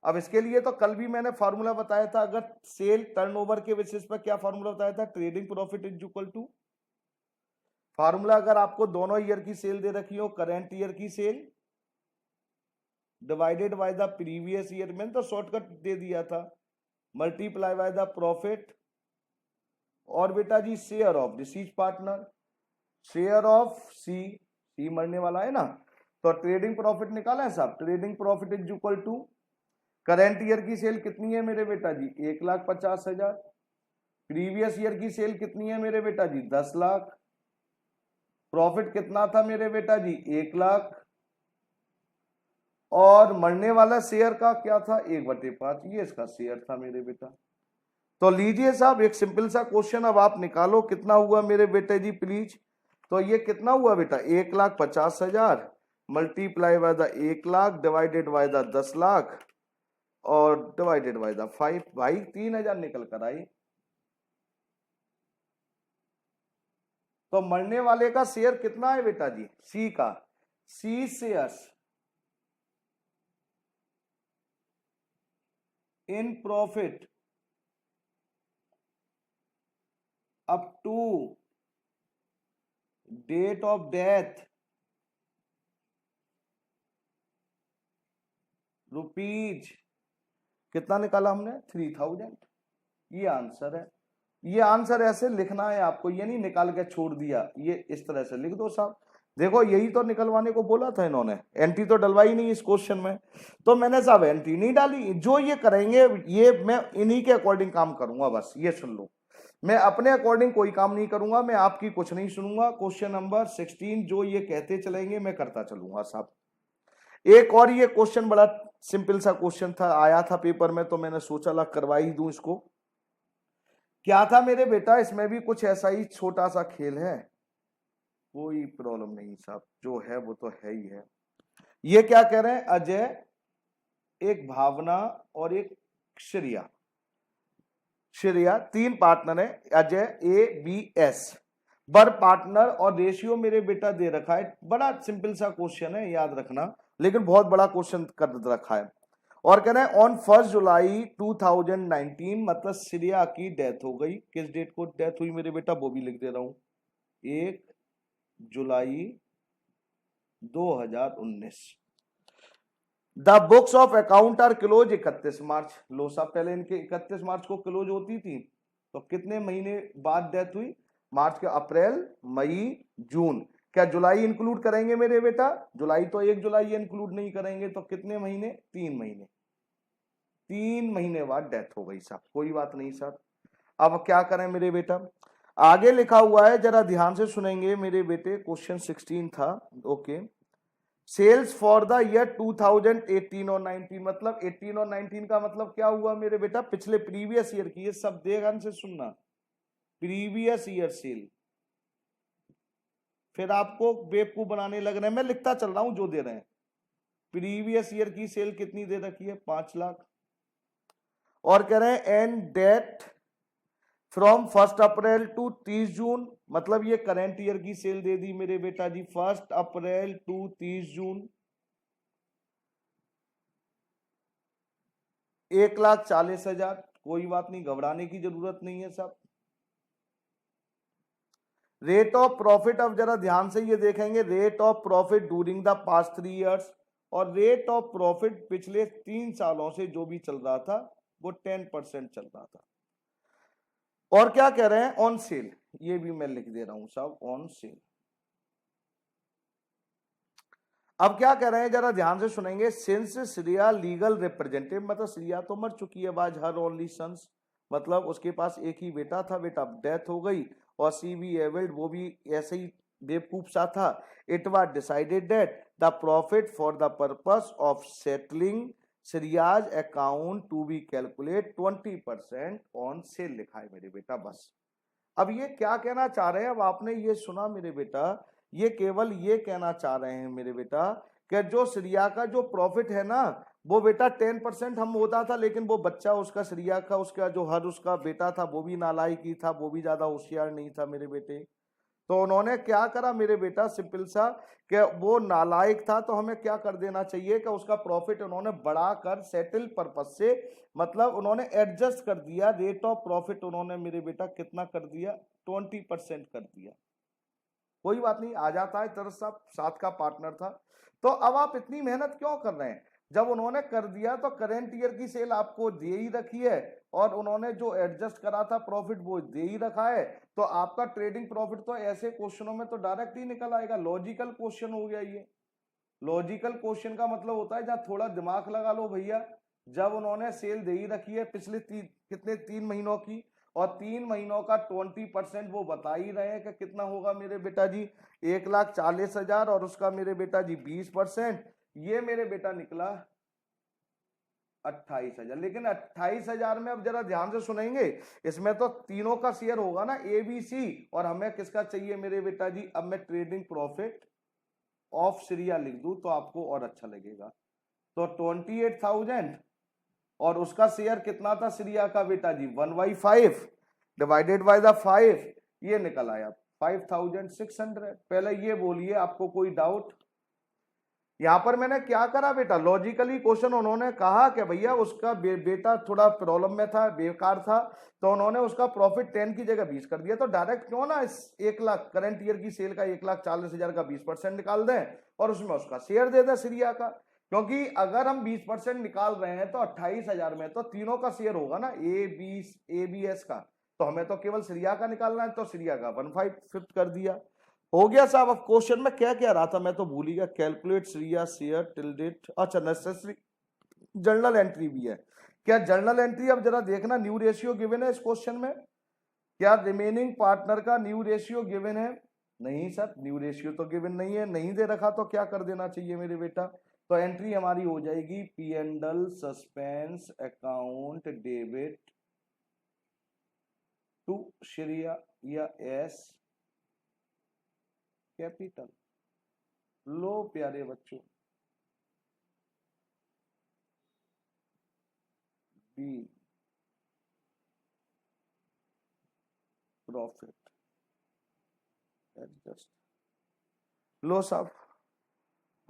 अब इसके लिए तो कल भी मैंने फॉर्मूला बताया था, अगर सेल टर्नओवर के बेसिस पर, क्या फॉर्मूला बताया था, trading profit is equal to, formula अगर आपको दोनों ईयर की सेल दे रखी हो, करंट ईयर की sale divided by the previous year, मैंने तो शॉर्टकट दे दिया था, मल्टीप्लाई बाय द प्रॉफिट, और बेटा जी share of deceased partner, share of C मरने वाला है ना, तो ट्रेडिंग प्रॉफिट निकाला है साहब, trading profit is equal to, current year की सेल कितनी है मेरे बेटा जी 1,50,000, प्रीवियस ईयर की सेल कितनी है मेरे बेटा जी 10 लाख, प्रॉफिट कितना था मेरे बेटा जी 1 लाख, और मरने वाला शेयर का क्या था 1/5, ये इसका शेयर था मेरे बेटा। तो लीजिए साहब एक सिंपल सा क्वेश्चन अब आप निकालो, कितना हुआ मेरे बेटे जी प्लीज। तो ये कितना हुआ बेटा 1,50,000 multiply by the 1,00,000 divided by the 10,00,000 और डिवाइडेड बाय द 5। भाई 3,000 निकल कर आई। तो मरने वाले का शेयर कितना है बेटा जी, सी का, C shares in profit up to date of death rupees कितना निकाला हमने 3,000। ये आंसर है। ये आंसर ऐसे लिखना है आपको, ये नहीं निकाल के छोड़ दिया, ये इस तरह से लिख दो साहब। देखो यही तो निकलवाने को बोला था इन्होंने, एंट्री तो डलवाई नहीं इस क्वेश्चन में, तो मैंने साहब एंट्री नहीं डाली। जो ये करेंगे ये मैं इन्हीं के अकॉर्डिंग काम करूंगा, बस ये सुन लो। मैं अपने अकॉर्डिंग कोई काम नहीं करूंगा, मैं आपकी कुछ नहीं सुनूंगा। क्वेश्चन नंबर 16 जो ये कहते चलेंगे मैं करता चलूंगा साहब। एक और ये क्वेश्चन बड़ा सिंपल सा क्वेश्चन था, आया था पेपर में, तो मैंने सोचा ला करवा ही दूं इसको। क्या था मेरे बेटा, इसमें भी कुछ ऐसा ही छोटा सा खेल है, कोई प्रॉब्लम नहीं साहब, जो है वो तो है ही है। ये क्या कह रहे हैं, अजय, एक भावना और एक श्रेया, श्रेया 3 पार्टनर है, अजय ए बी एस, बर पार्टनर और रेशियो मेरे बेटा दे रखा है। बड़ा सिंपल सा क्वेश्चन है, याद रखना, लेकिन बहुत बड़ा क्वेश्चन कर रखा है। और कह रहे हैं ऑन 1 जुलाई 2019, मतलब श्रेया की डेथ हो गई। किस डेट को डेथ हुई मेरे बेटा, वो भी लिख दे रहा हूं, 1 जुलाई 2019। The books of account are close 31 March. लो साहब पहले इनके 31 मार्च को क्लोज होती थी, तो कितने महीने बाद डेथ हुई, मार्च के, अप्रैल, मई, जून। क्या जुलाई इंक्लूड करेंगे मेरे बेटा, जुलाई तो 1 जुलाई इंक्लूड नहीं करेंगे, तो कितने महीने, 3 महीने, 3 महीने बाद डेथ हो गई साहब। कोई बात नहीं सर, अब क्या करें मेरे बेटा, आगे लिखा हुआ है, जरा ध्यान से सुनेंगे मेरे बेटे। क्वेश्चन 16 था, okay. Sales for the year 2018 और 19, मतलब 18 और 19 का मतलब क्या हुआ मेरे बेटा, पिछले प्रीवियस ईयर की। ये सब ध्यान से सुनना, प्रीवियस ईयर सेल। फिर आपको बेवकूफ बनाने लग रहे हैं, मैं लिखता चल रहा हूं जो दे रहे हैं। प्रीवियस ईयर की सेल कितनी दे रखी है, 5 लाख। और कह रहे हैं and date from 1 April to 30 June, मतलब ये करंट ईयर की सेल दे दी मेरे बेटा जी, 1 अप्रैल टू 30 जून। 1,40,000। कोई बात नहीं, घबराने की जरूरत नहीं है साहब। रेट ऑफ प्रॉफिट, अब जरा ध्यान से ये देखेंगे, rate of profit during the past 3 years, और रेट ऑफ प्रॉफिट पिछले 3 सालों से जो भी चल रहा था वो 10% चल रहा था। और क्या कह रहे हैं, ऑन सेल, ये भी मैं लिख दे रहा हूं साहब, ऑन सेल। अब क्या कह रहे हैं, जरा ध्यान से सुनेंगे। सिंस श्रेया लीगल रिप्रेजेंटेटिव, मतलब श्रेया तो मर चुकी है, बाज हर ओनली सन्स, मतलब उसके पास एक ही बेटा था, बेटा डेथ हो गई, और सी बी एवेल्ड, वो भी ऐसे ही बेवकूफ सा था। It was decided that the profit for the purpose of settling Shreyas account to be calculate 20% on sale, लिखा है मेरे बेटा, बस। अब ये क्या कहना चाह रहे हैं, अब आपने ये सुना मेरे बेटा, ये केवल ये कहना चाह रहे हैं मेरे बेटा कि जो श्रेया का जो प्रॉफिट है ना, वो बेटा 10% हम होता था, लेकिन वो बच्चा उसका श्रेया का, उसका जो हर उसका बेटा था वो भी नालायक ही था, वो भी ज्यादा होशियार नहीं था मेरे बेटे। तो उन्होंने क्या करा मेरे बेटा, सिंपल सा, कि वो नालायक था तो हमें क्या कर देना चाहिए कि उसका प्रॉफिट उन्होंने बढ़ाकर सेटल पर्पज से, मतलब उन्होंने एडजस्ट कर दिया, रेट ऑफ प्रॉफिट उन्होंने मेरे बेटा कितना कर दिया, 20% कर दिया। कोई बात नहीं, आ जाता है तरस साहब, साथ का पार्टनर था। तो अब आप इतनी मेहनत क्यों कर रहे हैं, जब उन्होंने कर दिया तो करंट ईयर की सेल आपको दे ही रखी है, और उन्होंने जो एडजस्ट करा था प्रॉफिट वो दे ही रखा है, तो आपका ट्रेडिंग प्रॉफिट तो ऐसे क्वेश्चनों में तो डायरेक्ट ही निकल आएगा। लॉजिकल क्वेश्चन हो गया ये। लॉजिकल क्वेश्चन का मतलब होता है जहां थोड़ा दिमाग लगा लो भैया। जब उन्होंने सेल दे ही रखी है पिछले कितने 3 महीनों की, और 3 महीनों का 20% वो बता ही रहे हैं कि कितना होगा मेरे बेटा जी, 1,40,000, और उसका मेरे बेटा जी 20%, ये मेरे बेटा निकला 28,000। लेकिन 28,000 में अब जरा ध्यान से सुनेंगे, इसमें तो तीनों का शेयर होगा ना, ए बी सी, और हमें किसका चाहिए मेरे बेटा जी? अब मैं ट्रेडिंग प्रॉफिट ऑफ सीरिया लिख दूं तो आपको और अच्छा लगेगा। तो 28,000 और उसका शेयर कितना था सीरिया का बेटा जी? 1/5 डिवाइडेड बाय द 5, ये निकल आया 5,600। पहले ये बोलिए, आपको कोई डाउट? यहां पर मैंने क्या करा बेटा, लॉजिकली क्वेश्चन उन्होंने कहा कि भैया उसका बेटा थोड़ा प्रॉब्लम में था, बेकार था, तो उन्होंने उसका प्रॉफिट 10 की जगह 20 कर दिया। तो डायरेक्ट क्यों ना इस 1 लाख करंट ईयर की सेल का 1,40,000 का 20% निकाल दें और उसमें उसका शेयर दे दें सीरिया का। क्योंकि अगर हम 20% निकाल रहे हैं तो 28,000 में तो तीनों का शेयर होगा ना, ए बी एस का, तो हमें तो केवल सीरिया का निकालना है, तो सीरिया का 1/5 कर दिया। हो गया साहब। अब क्वेश्चन में क्या क्या रहा था मैं तो भूल ही गया। Calculate Syria share till date, अच्छा नेसेसरी जर्नल एंट्री भी है क्या? जर्नल एंट्री अब जरा देखना, न्यू रेशियो गिवन है इस क्वेश्चन में? क्या रिमेनिंग पार्टनर का न्यू रेशियो गिवन है? नहीं सर, न्यू रेशियो तो गिवन नहीं है। नहीं दे रखा तो क्या कर देना चाहिए मेरे बेटा? तो एंट्री हमारी हो जाएगी P and L suspense account debit to Syria या एस कैपिटल। लो प्यारे बच्चों, बी प्रॉफिट एडजस्ट। लो साहब।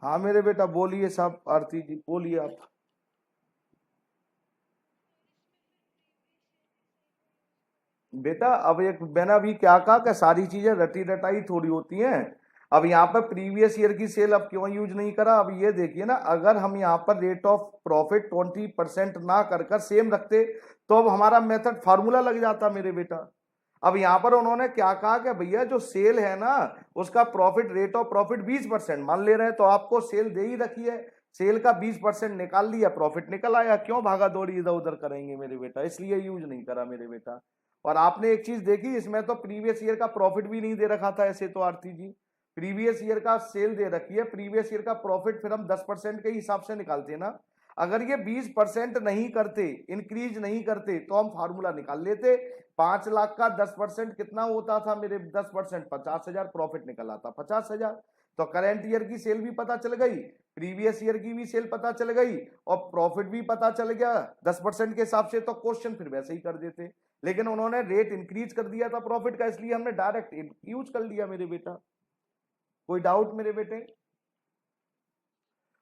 हाँ मेरे बेटा बोलिए साहब, आरती जी बोलिए आप। बेटा अब एक मैंने अभी क्या कहा कि सारी चीजें रटी रटाई थोड़ी होती हैं। अब यहाँ पर प्रीवियस ईयर की सेल अब क्यों यूज नहीं करा? अब ये देखिए ना, अगर हम यहाँ पर रेट ऑफ प्रॉफिट 20% ना कर कर सेम रखते तो अब हमारा मेथड फार्मूला लग जाता मेरे बेटा। अब यहाँ पर उन्होंने क्या कहा कि भैया जो सेल है ना उसका प्रॉफिट, रेट ऑफ प्रॉफिट 20% मान ले रहे हैं, तो आपको सेल दे ही रखी है, सेल का 20% निकाल लिया, प्रॉफिट निकल आया। क्यों भागा दौड़ी इधर उधर करेंगे मेरे बेटा? इसलिए यूज नहीं करा मेरे बेटा। और आपने एक चीज देखी, इसमें तो प्रीवियस ईयर का प्रॉफिट भी नहीं दे रखा था ऐसे तो आरती जी। प्रीवियस ईयर का सेल दे रखी है, प्रीवियस ईयर का प्रॉफिट फिर हम 10% के हिसाब से निकालते हैं ना। अगर ये 20% नहीं करते, इंक्रीज नहीं करते, तो हम फार्मूला निकाल लेते। 5 लाख का 10% कितना होता था मेरे? 10% 50,000, प्रॉफिट निकल आता 50,000। तो करंट ईयर की सेल भी पता चल गई, प्रीवियस ईयर की भी सेल पता चल गई, और प्रॉफिट भी पता चल गया 10% के हिसाब से, तो क्वेश्चन फिर वैसे ही कर देते। लेकिन उन्होंने रेट इंक्रीज कर दिया था प्रॉफिट का, इसलिए हमने डायरेक्ट यूज कर लिया मेरे बेटा। कोई डाउट मेरे बेटे?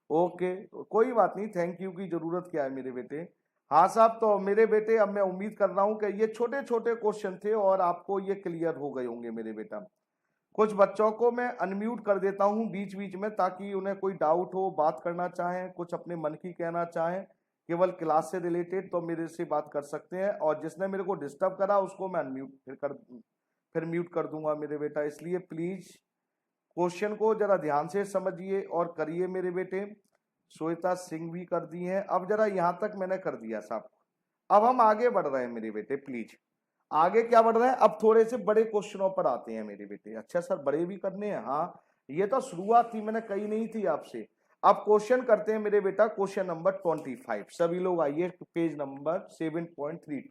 ओके, कोई बात नहीं, थैंक यू की जरूरत क्या है मेरे बेटे। हाँ साहब, तो मेरे बेटे अब मैं उम्मीद कर रहा हूं कि ये छोटे छोटे क्वेश्चन थे और आपको ये क्लियर हो गए होंगे मेरे बेटा। कुछ बच्चों को मैं अनम्यूट कर देता हूं बीच बीच में, ताकि उन्हें कोई डाउट हो, बात करना चाहें, कुछ अपने मन की कहना चाहें केवल क्लास से रिलेटेड, तो मेरे से बात कर सकते हैं। और जिसने मेरे को डिस्टर्ब करा उसको मैं अनम्यूट फिर म्यूट कर दूंगा मेरे बेटा। इसलिए प्लीज क्वेश्चन को जरा ध्यान से समझिए और करिए मेरे बेटे। श्वेता सिंह भी कर दी है। अब जरा यहां तक मैंने कर दिया साहब। अब हम आगे बढ़ रहे हैं मेरे बेटे, प्लीज आगे क्या बढ़ रहे हैं, अब थोड़े से बड़े क्वेश्चनों पर आते हैं मेरे बेटे। अच्छा सर बड़े भी करने हैं? हाँ, ये तो शुरुआत थी, मैंने कही नहीं थी आपसे। अब क्वेश्चन करते हैं मेरे बेटा, क्वेश्चन नंबर 25। सभी लोग आइए पेज नंबर 7.32,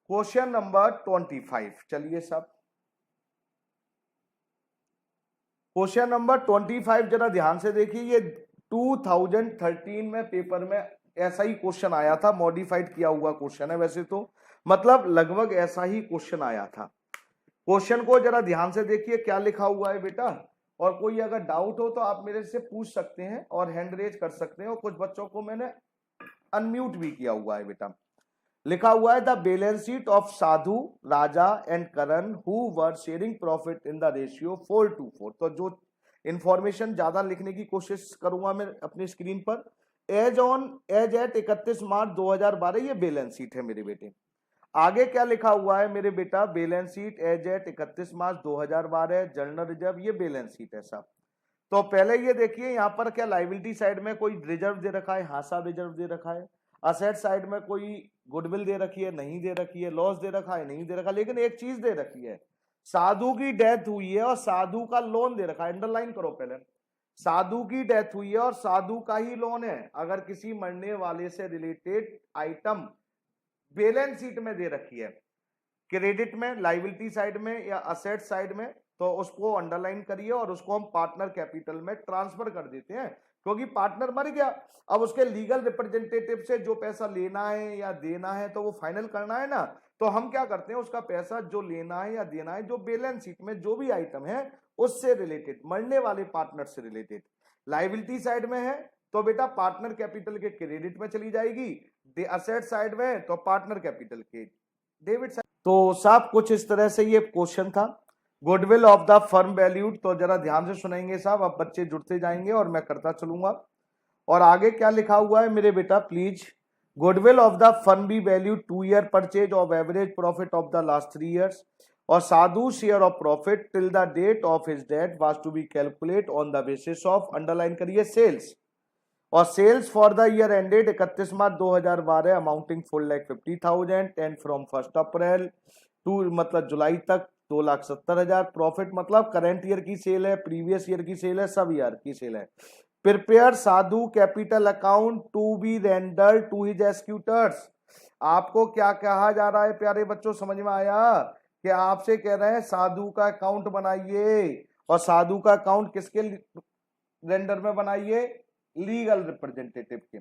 क्वेश्चन नंबर 25। चलिए साहब, क्वेश्चन नंबर 25 जरा ध्यान से देखिए। ये 2013 में पेपर में ऐसा ही क्वेश्चन आया था, मॉडिफाइड किया हुआ क्वेश्चन है वैसे तो, मतलब लगभग ऐसा ही क्वेश्चन आया था। क्वेश्चन को जरा ध्यान से देखिए क्या लिखा हुआ है बेटा, और कोई अगर डाउट हो तो आप मेरे से पूछ सकते हैं और हैंड रेज कर सकते हैं। और कुछ बच्चों को मैंने अनम्यूट भी किया हुआ है बेटा। लिखा हुआ है the balance sheet of Sadhu, Raja and Karan who were sharing profit in the ratio 4:4। तो जो इंफॉर्मेशन ज्यादा लिखने की कोशिश करूंगा मैं अपनी स्क्रीन पर। एज एट 31 मार्च 2012 ये बैलेंस शीट है मेरे बेटे। आगे क्या लिखा हुआ है मेरे बेटा? Balance sheet as eight 31 March 2012, general reserve, ये बैलेंस शीट है साहब। तो पहले ये देखिए यहाँ पर क्या लाइबिलिटी साइड में कोई रिजर्व दे रखा है? हाँ साहब रिजर्व दे रखा है। असेट साइड में कोई गुडविल दे रखी है? नहीं दे रखी है। लॉस दे रखा है? नहीं दे रखा। लेकिन एक चीज दे रखी है, साधु की डेथ हुई है और साधु का लोन दे रखा है। अंडरलाइन करो पहले, साधु की डेथ हुई है और साधु का ही लोन है, अगर किसी मरने वाले से रिलेटेड आइटम बैलेंस शीट में दे रखी है, क्रेडिट में, लाइबिलिटी साइड में या असेट साइड में, तो उसको अंडरलाइन करिए और उसको हम पार्टनर कैपिटल में ट्रांसफर कर देते हैं, क्योंकि पार्टनर मर गया। अब उसके लीगल रिप्रेजेंटेटिव से जो पैसा लेना है या देना है तो वो फाइनल करना है ना, तो हम क्या करते हैं, उसका पैसा जो लेना है या देना है, जो बैलेंस शीट में जो भी आइटम है उससे रिलेटेड, मरने वाले पार्टनर से रिलेटेड, लाइबिलिटी साइड में है तो बेटा पार्टनर कैपिटल के क्रेडिट में चली जाएगी, असेट साइड में तो पार्टनर कैपिटल के डेबिट साइड। तो साहब कुछ इस तरह से ये क्वेश्चन था। Goodwill of the firm valued, तो जरा ध्यान से सुनेंगे साहब, अब बच्चे जुड़ते जाएंगे और मैं करता चलूंगा। और आगे क्या लिखा हुआ है मेरे बेटा please, goodwill of the firm be value 2 year purchase of average profit of the last 3 years और Sadhu share of profit till the date of his death was to be calculate on the basis of, underline करिए, sales, और sales for the year ended 31 March 2012 amounting 4,50,000 and from 1 April to मतलब जुलाई तक 2,70,000। Profit मतलब current year की sale है, previous year की sale है, सब ईयर की सेल है। Prepare Sadhu capital account to be render to his executors. आपको क्या कहा जा रहा है प्यारे बच्चों, समझ में आया कि आपसे कह रहे हैं साधु का अकाउंट बनाइए, और साधु का अकाउंट किसके रेंडर में बनाइए, लीगल रिप्रेजेंटेटिव के।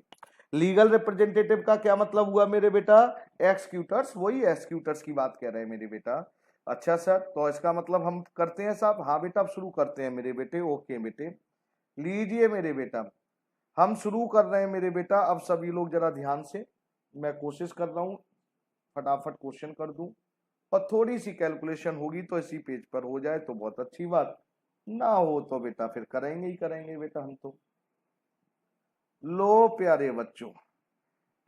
लीगल रिप्रेजेंटेटिव का क्या मतलब हुआ मेरे बेटा, एक्सक्यूटर्स, वही एक्सक्यूटर्स की बात कह रहे हैं मेरे बेटा। अच्छा सर, तो इसका मतलब हम करते हैं साहब, हाँ बेटा अब शुरू करते हैं मेरे बेटे, ओके बेटे, लीजिए मेरे बेटा, हम शुरू कर रहे हैं मेरे बेटा। अब सभी लोग जरा ध्यान से, मैं कोशिश कर रहा हूं फटाफट क्वेश्चन कर दूं, और थोड़ी सी कैलकुलेशन होगी तो इसी पेज पर हो जाए तो बहुत अच्छी बात, ना हो तो बेटा फिर करेंगे ही करेंगे बेटा हम तो। लो प्यारे बच्चों,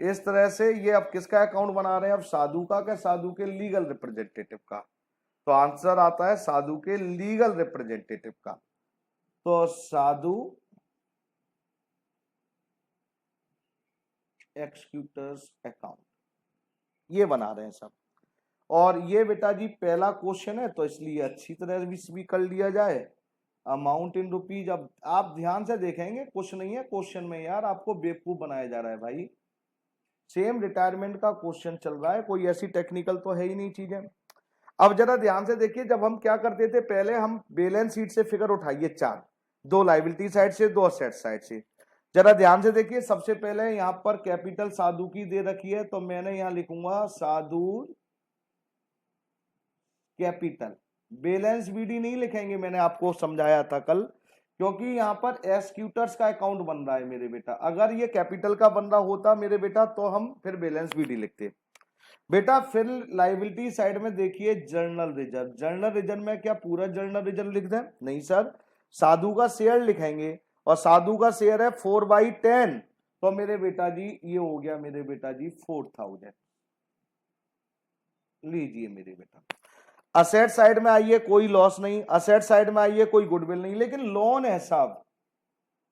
इस तरह से ये अब किसका अकाउंट बना रहे हैं, अब साधु का, क्या साधु के लीगल रिप्रेजेंटेटिव का, तो आंसर आता है साधु के लीगल रिप्रेजेंटेटिव का। तो साधु एक्सक्यूटर्स अकाउंट ये बना रहे हैं सब। और ये बेटा जी पहला क्वेश्चन है तो इसलिए अच्छी तरह भी कर लिया जाए, अमाउंट इन रुपीज। अब आप ध्यान से देखेंगे, कुछ नहीं है क्वेश्चन में यार, आपको बेवकूफ बनाया जा रहा है भाई, सेम रिटायरमेंट का क्वेश्चन चल रहा है, कोई ऐसी टेक्निकल तो है ही नहीं चीजें। अब जरा ध्यान से देखिए, जब हम क्या करते थे, पहले हम बैलेंस शीट से फिगर उठाइए चार, दो लाइबिलिटी साइड से, दो असेट साइड से। जरा ध्यान से देखिए, सबसे पहले यहां पर कैपिटल साधु की दे रखी है, तो मैंने यहां लिखूंगा साधु कैपिटल, बैलेंस बीडी नहीं लिखेंगे, मैंने आपको समझाया था कल, क्योंकि यहां पर एक्सक्यूटर्स का अकाउंट बन रहा है मेरे बेटा। अगर ये कैपिटल का बन रहा होता मेरे बेटा तो हम फिर बैलेंस बीडी लिखते बेटा। फिर लाइबिलिटी साइड में देखिए जर्नल रिजर्व, जर्नल रिजर्व में क्या पूरा जर्नल रिजर्व लिख दें, नहीं सर, साधु का शेयर लिखेंगे, और साधु का शेयर है 4/10, तो मेरे बेटा जी ये हो गया मेरे बेटा जी 4,000। लीजिए मेरे बेटा, असेट साइड में आइए, कोई लॉस नहीं, असेट साइड में आइए, कोई गुडविल नहीं, लेकिन लोन है साहब।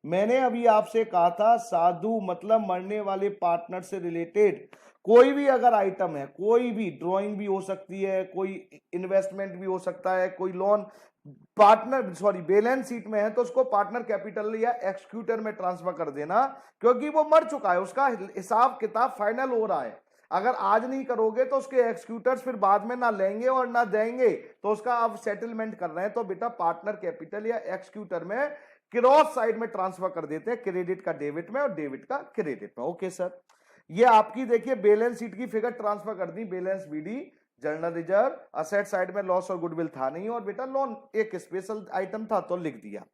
मैंने अभी आपसे कहा था साधु मतलब मरने वाले पार्टनर से रिलेटेड कोई भी अगर आइटम है, कोई भी ड्राइंग भी हो सकती है, कोई इन्वेस्टमेंट भी हो सकता है, कोई loan partner sorry balance sheet में है तो उसको पार्टनर कैपिटल या एक्सक्यूटर में ट्रांसफर कर देना, क्योंकि वो मर चुका है, उसका हिसाब किताब फाइनल हो रहा है। अगर आज नहीं करोगे तो उसके एक्सक्यूटर्स फिर बाद में ना लेंगे और ना देंगे, तो उसका अब सेटलमेंट कर रहे हैं, तो बेटा पार्टनर कैपिटल या एक्सक्यूटर में क्रॉस साइड में ट्रांसफर कर देते हैं, क्रेडिट का डेबिट में और डेबिट का क्रेडिट में। ओके सर, ये आपकी देखिए बैलेंस शीट की फिगर ट्रांसफर कर दी, balance BD, journal reserve, asset side में लॉस और गुडविल था नहीं, और बेटा लोन एक स्पेशल आइटम था तो लिख दिया।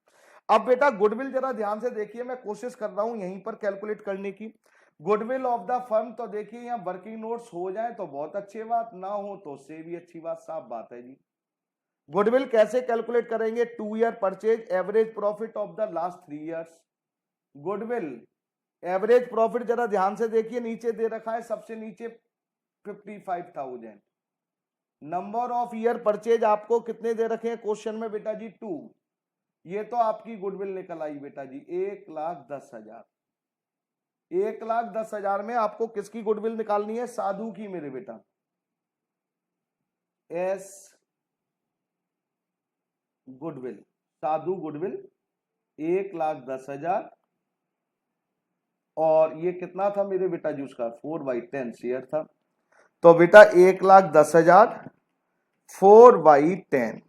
अब बेटा गुडविल जरा ध्यान से देखिए, मैं कोशिश कर रहा हूं यहीं पर कैलकुलेट करने की। गुडविल ऑफ द फर्म, तो देखिए यहाँ वर्किंग नोट्स हो जाए तो बहुत अच्छी बात, ना हो तो उससे भी अच्छी बात, साफ बात है जी। गुडविल कैसे कैलकुलेट करेंगे, 2 year purchase average profit of the last 3 years. Goodwill average profit जरा ध्यान से देखिए, नीचे दे रखा है सबसे नीचे 55,000। नंबर ऑफ ईयर परचेज आपको कितने दे रखे हैं क्वेश्चन में बेटा जी 2, ये तो आपकी गुडविल निकल आई बेटा जी 1,10,000। 1,10,000 में आपको किसकी गुडविल निकालनी है, साधु की मेरे बेटा, एस गुडविल, साधु गुडविल 1,10,000 और ये कितना था मेरे बेटा जी उसका 4/10 शेयर था। तो बेटा 1,10,000 4/10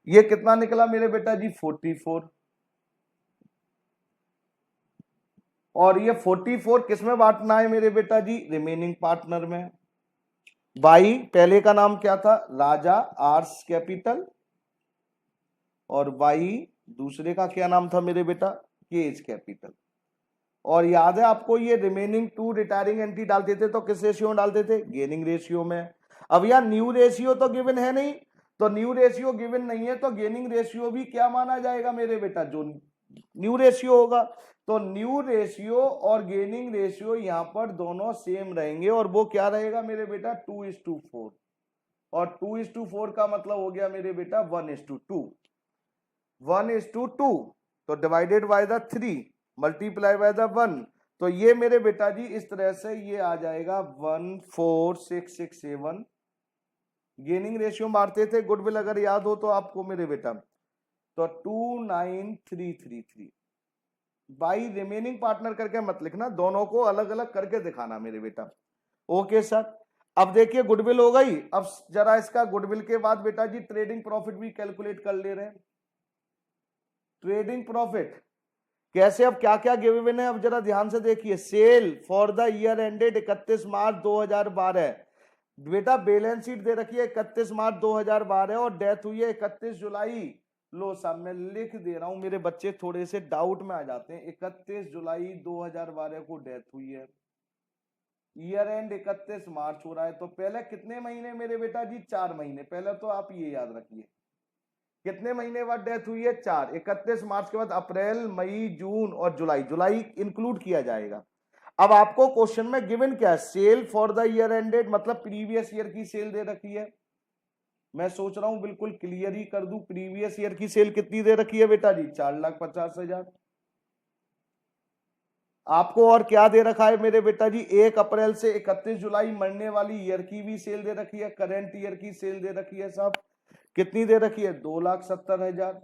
ये कितना निकला मेरे बेटा जी 44। और ये 44 किस में बांटना है मेरे बेटा जी रिमेनिंग पार्टनर में। बाई पहले का नाम क्या था राजा आर्स कैपिटल और बाई दूसरे का क्या नाम था मेरे बेटा केज कैपिटल। और याद है आपको ये रिमेनिंग 2 रिटायरिंग एंट्री डालते थे तो किस रेशियो में डालते थे गेनिंग रेशियो में। अब यार न्यू रेशियो तो गिवन है नहीं, तो न्यू रेशियो गिवन नहीं है तो गेनिंग रेशियो भी क्या माना जाएगा मेरे बेटा जो न्यू रेशियो होगा। तो न्यू रेशियो और गेनिंग रेशियो यहां पर दोनों सेम रहेंगे और वो क्या रहेगा मेरे बेटा 2:4 और 2:4 का मतलब हो गया मेरे बेटा 1:2 1:2 तो divided by the 3 multiply by the 1 तो ये मेरे बेटा जी इस तरह से ये आ जाएगा 14667 गेनिंग रेशियो मारते थे गुडविल अगर याद हो तो आपको मेरे बेटा तो 29333 बाई रिमेनिंग पार्टनर करके मत लिखना दोनों को अलग अलग करके दिखाना मेरे बेटा। ओके सर अब देखिए गुडविल हो गई। अब जरा इसका गुडविल के बाद बेटा जी ट्रेडिंग प्रॉफिट भी कैलकुलेट कर ले रहे हैं। ट्रेडिंग प्रॉफिट कैसे अब क्या क्या गिवन है अब जरा ध्यान से देखिए। Sale for the year ended 31 March 2012 बेटा बैलेंस शीट दे रखी है 31 मार्च 2012 और डेथ हुई है 31 जुलाई। लो साहब मैं लिख दे रहा हूं मेरे बच्चे थोड़े से डाउट में आ जाते हैं। 31 जुलाई 2012 को डेथ हुई है ईयर एंड 31 मार्च हो रहा है तो पहले कितने महीने मेरे बेटा जी 4 महीने। पहले तो आप ये याद रखिए कितने महीने बाद डेथ हुई है 4। 31 मार्च के बाद अप्रैल मई जून और जुलाई जुलाई इंक्लूड किया जाएगा। अब आपको क्वेश्चन में गिवन क्या है sale for the year ended मतलब प्रीवियस ईयर की सेल दे रखी है। मैं सोच रहा हूं बिल्कुल क्लियर ही कर दूं प्रीवियस ईयर की सेल कितनी दे रखी है बेटा जी 4,50,000। आपको और क्या दे रखा है मेरे बेटा जी 1 अप्रैल से 31 जुलाई मरने वाली ईयर की भी सेल दे रखी है करंट ईयर की सेल दे रखी है साहब कितनी दे रखी है 2,70,000।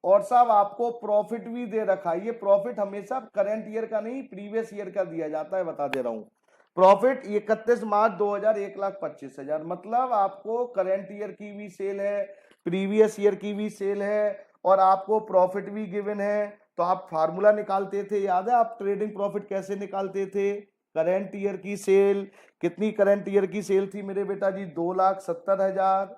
और साहब आपको प्रॉफिट भी दे रखा है। ये प्रॉफिट हमेशा करंट ईयर का नहीं प्रीवियस ईयर का दिया जाता है बता दे रहा हूं। प्रॉफिट 31 मार्च 2000 1,25,000 मतलब आपको करंट ईयर की भी सेल है प्रीवियस ईयर की भी सेल है और आपको प्रॉफिट भी गिवन है। तो आप फार्मूला निकालते थे याद है आप ट्रेडिंग प्रॉफिट कैसे निकालते थे करंट ईयर की सेल कितनी करंट ईयर की सेल थी मेरे बेटा जी 2,70,000।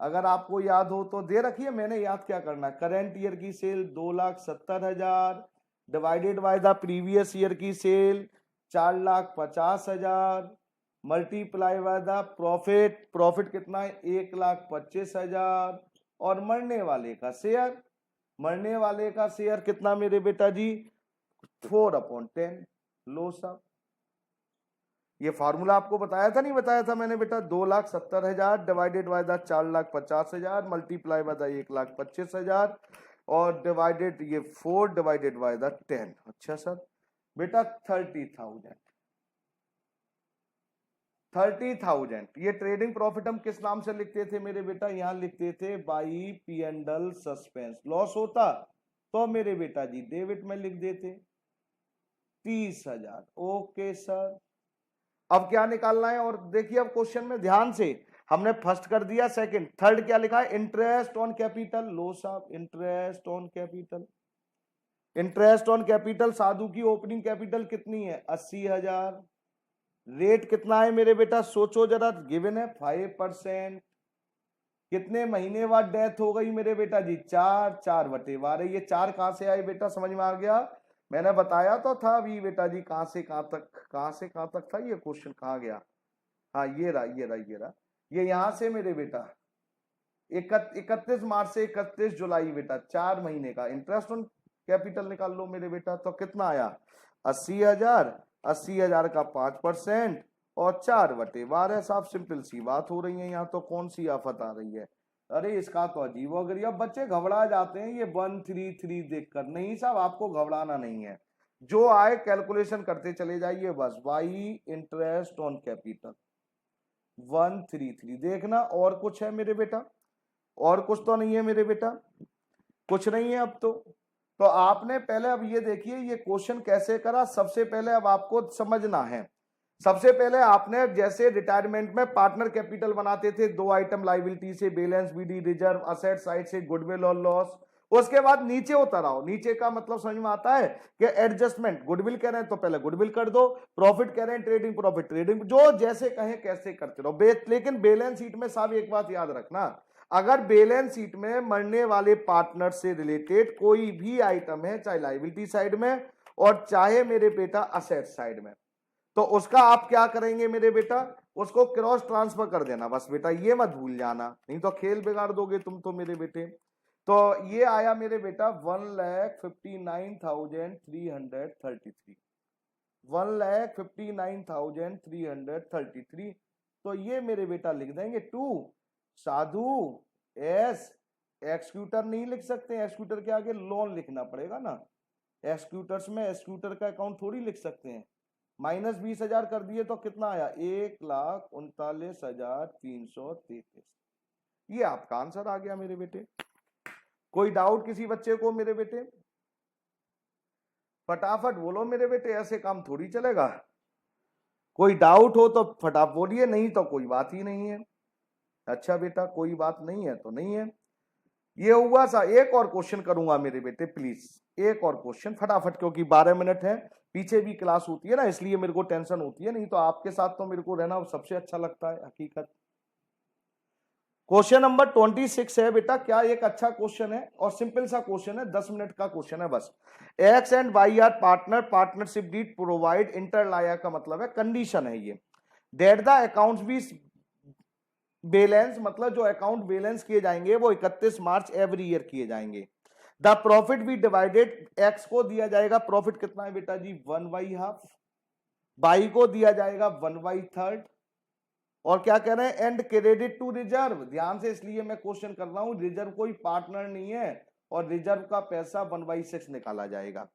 अगर आपको याद हो तो दे रखिए मैंने याद क्या करना है करंट ईयर की sale 2,70,000 divided by the previous year की sale 4,50,000 multiply by the profit profit कितना है 1,25,000 और मरने वाले का शेयर कितना मेरे बेटा जी 4/10 लो साहब। ये फार्मूला आपको बताया था नहीं बताया था मैंने बेटा 2,70,000 divided by the 4,50,000 multiply by the 1,25,000 और डिवाइडेड ये 4 डिवाइडेड बाय द 10। अच्छा सर बेटा 30,000 ये ट्रेडिंग प्रॉफिट हम किस नाम से लिखते थे मेरे बेटा यहाँ लिखते थे by P and L suspense. Loss होता तो मेरे बेटा जी डेबिट में लिख देते 30,000। ओके सर अब क्या निकालना है और देखिए अब क्वेश्चन में ध्यान से हमने फर्स्ट कर दिया सेकंड थर्ड क्या लिखा है इंटरेस्ट ऑन कैपिटल। लो साहब interest on capital interest on capital Sadhu की ओपनिंग कैपिटल कितनी है 80,000। रेट कितना है मेरे बेटा सोचो जरा गिवन है 5%। कितने महीने बाद डेथ हो गई मेरे बेटा जी 4/12। ये 4 कहां से आए बेटा समझ में आ गया। मैंने बताया तो था अभी बेटा जी कहां से कहां तक था ये क्वेश्चन कहां गया। हाँ ये यहां से मेरे बेटा 31 मार्च से 31 जुलाई बेटा 4 महीने का इंटरेस्ट ऑन कैपिटल निकाल लो मेरे बेटा तो कितना आया 80,000 80,000 का 5% और 4/12 साहब सिंपल सी बात हो रही है। यहाँ तो कौन सी आफत आ रही है। अरे इसका तो अजीबोगरीब बच्चे घबरा जाते हैं ये 133 देखकर। नहीं साहब आपको घबराना नहीं है जो आए कैलकुलेशन करते चले जाइए बस बाई इंटरेस्ट ऑन कैपिटल 133 देखना और कुछ है मेरे बेटा और कुछ तो नहीं है मेरे बेटा। कुछ नहीं है अब तो आपने पहले अब ये देखिए ये क्वेश्चन कैसे करा। सबसे पहले अब आपको समझना है, सबसे पहले आपने जैसे रिटायरमेंट में पार्टनर कैपिटल बनाते थे, 2 आइटम लाइबिलिटी से, balance BD reserve, asset side से गुडविल और लॉस। उसके बाद नीचे उतर आओ, नीचे का मतलब समझ में आता है कि एडजस्टमेंट, गुडविल कह रहे हैं तो पहले गुडविल कर दो, प्रॉफिट कह रहे हैं ट्रेडिंग प्रॉफिट ट्रेडिंग, जो जैसे कहें कैसे करते रहो। लेकिन बैलेंस शीट में साहब एक बात याद रखना, अगर बैलेंस शीट में मरने वाले पार्टनर से रिलेटेड कोई भी आइटम है, चाहे लाइबिलिटी साइड में और चाहे मेरे बेटा असेट साइड में, तो उसका आप क्या करेंगे मेरे बेटा, उसको क्रॉस ट्रांसफर कर देना बस बेटा, ये मत भूल जाना, नहीं तो खेल बिगाड़ दोगे तुम तो मेरे बेटे। तो ये आया मेरे बेटा 1,59,333, 1,59,333। तो ये मेरे बेटा लिख देंगे टू साधु एस, एक्सक्यूटर नहीं लिख सकते, एक्सक्यूटर के आगे लोन लिखना पड़ेगा ना, एक्सक्यूटर्स में एक्सक्यूटर का अकाउंट थोड़ी लिख सकते हैं। -20,000 कर दिए तो कितना आया, 1,39,333। ये आपका आंसर आ गया मेरे बेटे। कोई डाउट किसी बच्चे को मेरे बेटे? फटाफट बोलो मेरे बेटे, ऐसे काम थोड़ी चलेगा। कोई डाउट हो तो फटाफट बोलिए, नहीं तो कोई बात ही नहीं है। अच्छा बेटा कोई बात नहीं है तो नहीं है। ये हुआ सा, एक और क्वेश्चन करूंगा मेरे बेटे प्लीज, एक और क्वेश्चन फटाफट, क्योंकि 12 मिनट है, पीछे भी क्लास होती है ना, इसलिए मेरे को टेंशन होती है, नहीं तो आपके साथ तो मेरे को रहना सबसे अच्छा लगता है हकीकत। क्वेश्चन नंबर 26 है बेटा, क्या एक अच्छा क्वेश्चन है और सिंपल सा क्वेश्चन है, 10 मिनट का क्वेश्चन है बस। X and Y are partner, partnership deed provide inter alia का मतलब है कंडीशन है ये, that the accounts be balance, मतलब जो अकाउंट बैलेंस किए जाएंगे वो 31 मार्च एवरी ईयर किए जाएंगे। The profit be divided, X को दिया जाएगा प्रॉफिट कितना है बेटा जी 1/2, वाई को दिया जाएगा 1/3, और क्या कह रहे हैं एंड क्रेडिट टू रिजर्व। ध्यान से, इसलिए मैं क्वेश्चन कर रहा हूं, रिजर्व कोई पार्टनर नहीं है और रिजर्व का पैसा 1/6 निकाला जाएगा।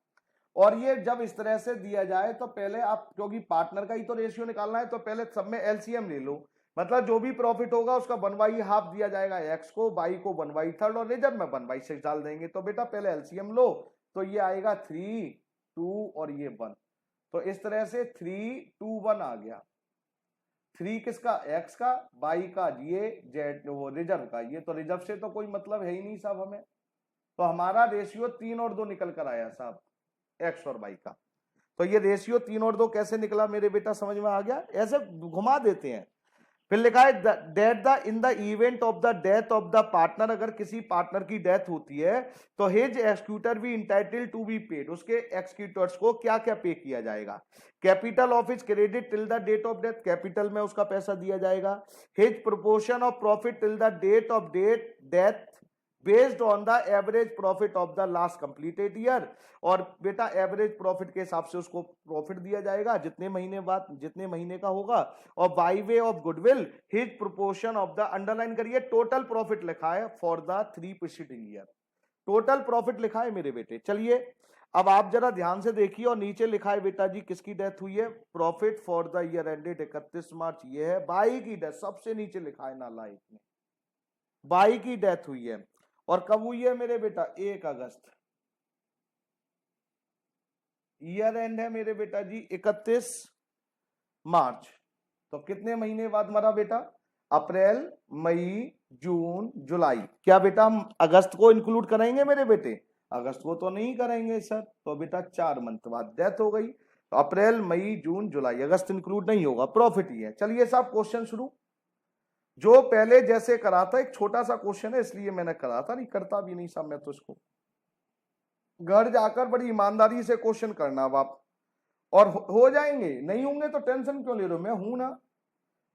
और ये जब इस तरह से दिया जाए तो पहले आप, क्योंकि पार्टनर का ही तो रेशियो निकालना है, तो पहले सब में एलसीएम ले लो, मतलब जो भी प्रॉफिट होगा उसका 1/2 दिया जाएगा एक्स को, वाई को 1/3 और रिजर्व में 1/6 डाल देंगे। तो बेटा पहले एलसीएम लो, तो ये आएगा 3, 2 और ये 1, तो इस तरह से 3, 2, 1 आ गया। 3 किसका, एक्स का, वाई का, ये जेड वो रिजर्व का, ये तो रिजर्व से तो कोई मतलब है ही नहीं साहब हमें, तो हमारा रेशियो 3 और 2 निकल कर आया साहब, एक्स और वाई का। तो ये रेशियो 3 और 2 कैसे निकला मेरे बेटा, समझ में आ गया? ऐसे घुमा देते हैं। फिर लिखा है date the in the event of the death of the partner, अगर किसी पार्टनर की डेथ होती है तो his executor be entitled to be paid, उसके एक्सक्यूटर्स को क्या क्या पे किया जाएगा। Capital of his credit till the date of death, capital में उसका पैसा दिया जाएगा। His proportion of profit till the date of death based on the average profit of the last completed year, और बेटा एवरेज प्रॉफिट के हिसाब से उसको प्रॉफिट दिया जाएगा जितने महीने बाद, जितने महीने का होगा। और by way of goodwill his proportion of the, underline करिए, टोटल प्रॉफिट लिखा है for the 3 preceding year, total profit लिखा है मेरे बेटे। चलिए अब आप जरा ध्यान से देखिए, और नीचे लिखा है बेटा जी किसकी डेथ हुई है, profit for the year ended 31 मार्च, ये है बाई की डेथ, सबसे नीचे लिखा है नालायक में, बाई की डेथ हुई है। और कब हुई है मेरे बेटा, 1 अगस्त, ईयर एंड है मेरे बेटा जी 31 मार्च। तो कितने महीने बाद मरा बेटा, अप्रैल, मई, जून, जुलाई। क्या बेटा हम अगस्त को इंक्लूड करेंगे मेरे बेटे, अगस्त को तो नहीं करेंगे सर, तो बेटा 4 मंथ बाद डेथ हो गई, तो अप्रैल, मई, जून, जुलाई, अगस्त इंक्लूड नहीं होगा, प्रॉफिट ही है। चलिए साहब क्वेश्चन शुरू, जो पहले जैसे करा था, एक छोटा सा क्वेश्चन है इसलिए मैंने करा था, नहीं करता भी नहीं साहब मैं तो इसको, घर जाकर बड़ी ईमानदारी से क्वेश्चन करना आप, और हो जाएंगे, नहीं होंगे तो टेंशन क्यों ले रहे हो, मैं हूं ना,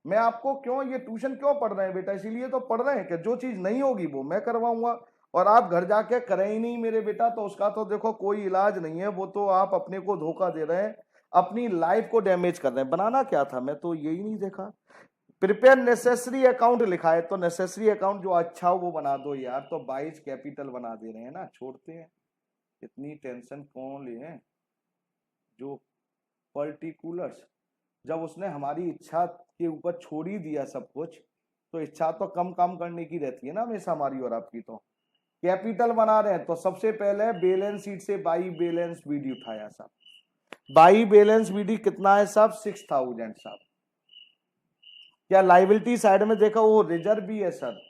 मैं आपको क्यों, ये ट्यूशन क्यों पढ़ रहे हैं बेटा, इसीलिए तो पढ़ रहे हैं कि जो चीज नहीं होगी वो मैं करवाऊंगा, और आप घर जाके करें ही नहीं मेरे बेटा, तो उसका तो देखो कोई इलाज नहीं है, वो तो आप अपने को धोखा दे रहे हैं, अपनी लाइफ को डैमेज कर रहे हैं। बनाना क्या था, मैं तो यही नहीं देखा। प्रिपेयर नेसेसरी अकाउंट लिखा है, तो नेसेसरी अकाउंट जो अच्छा हो वो बना दो यार, तो 22 कैपिटल बना दे रहे हैं ना, छोड़ते हैं, इतनी टेंशन कौन ले हैं। जो पर्टिकुलर्स, जब उसने हमारी इच्छा के ऊपर छोड़ ही दिया सब कुछ, तो इच्छा तो कम काम करने की रहती है ना हमेशा हमारी और आपकी। तो कैपिटल बना रहे हैं तो सबसे पहले बैलेंस शीट से बाई बैलेंस बीडी उठाया साहब। बाई बैलेंस बीडी कितना है साहब? 6000 साहब। क्या लाइबिलिटी साइड में देखा वो रिजर्व भी है सर?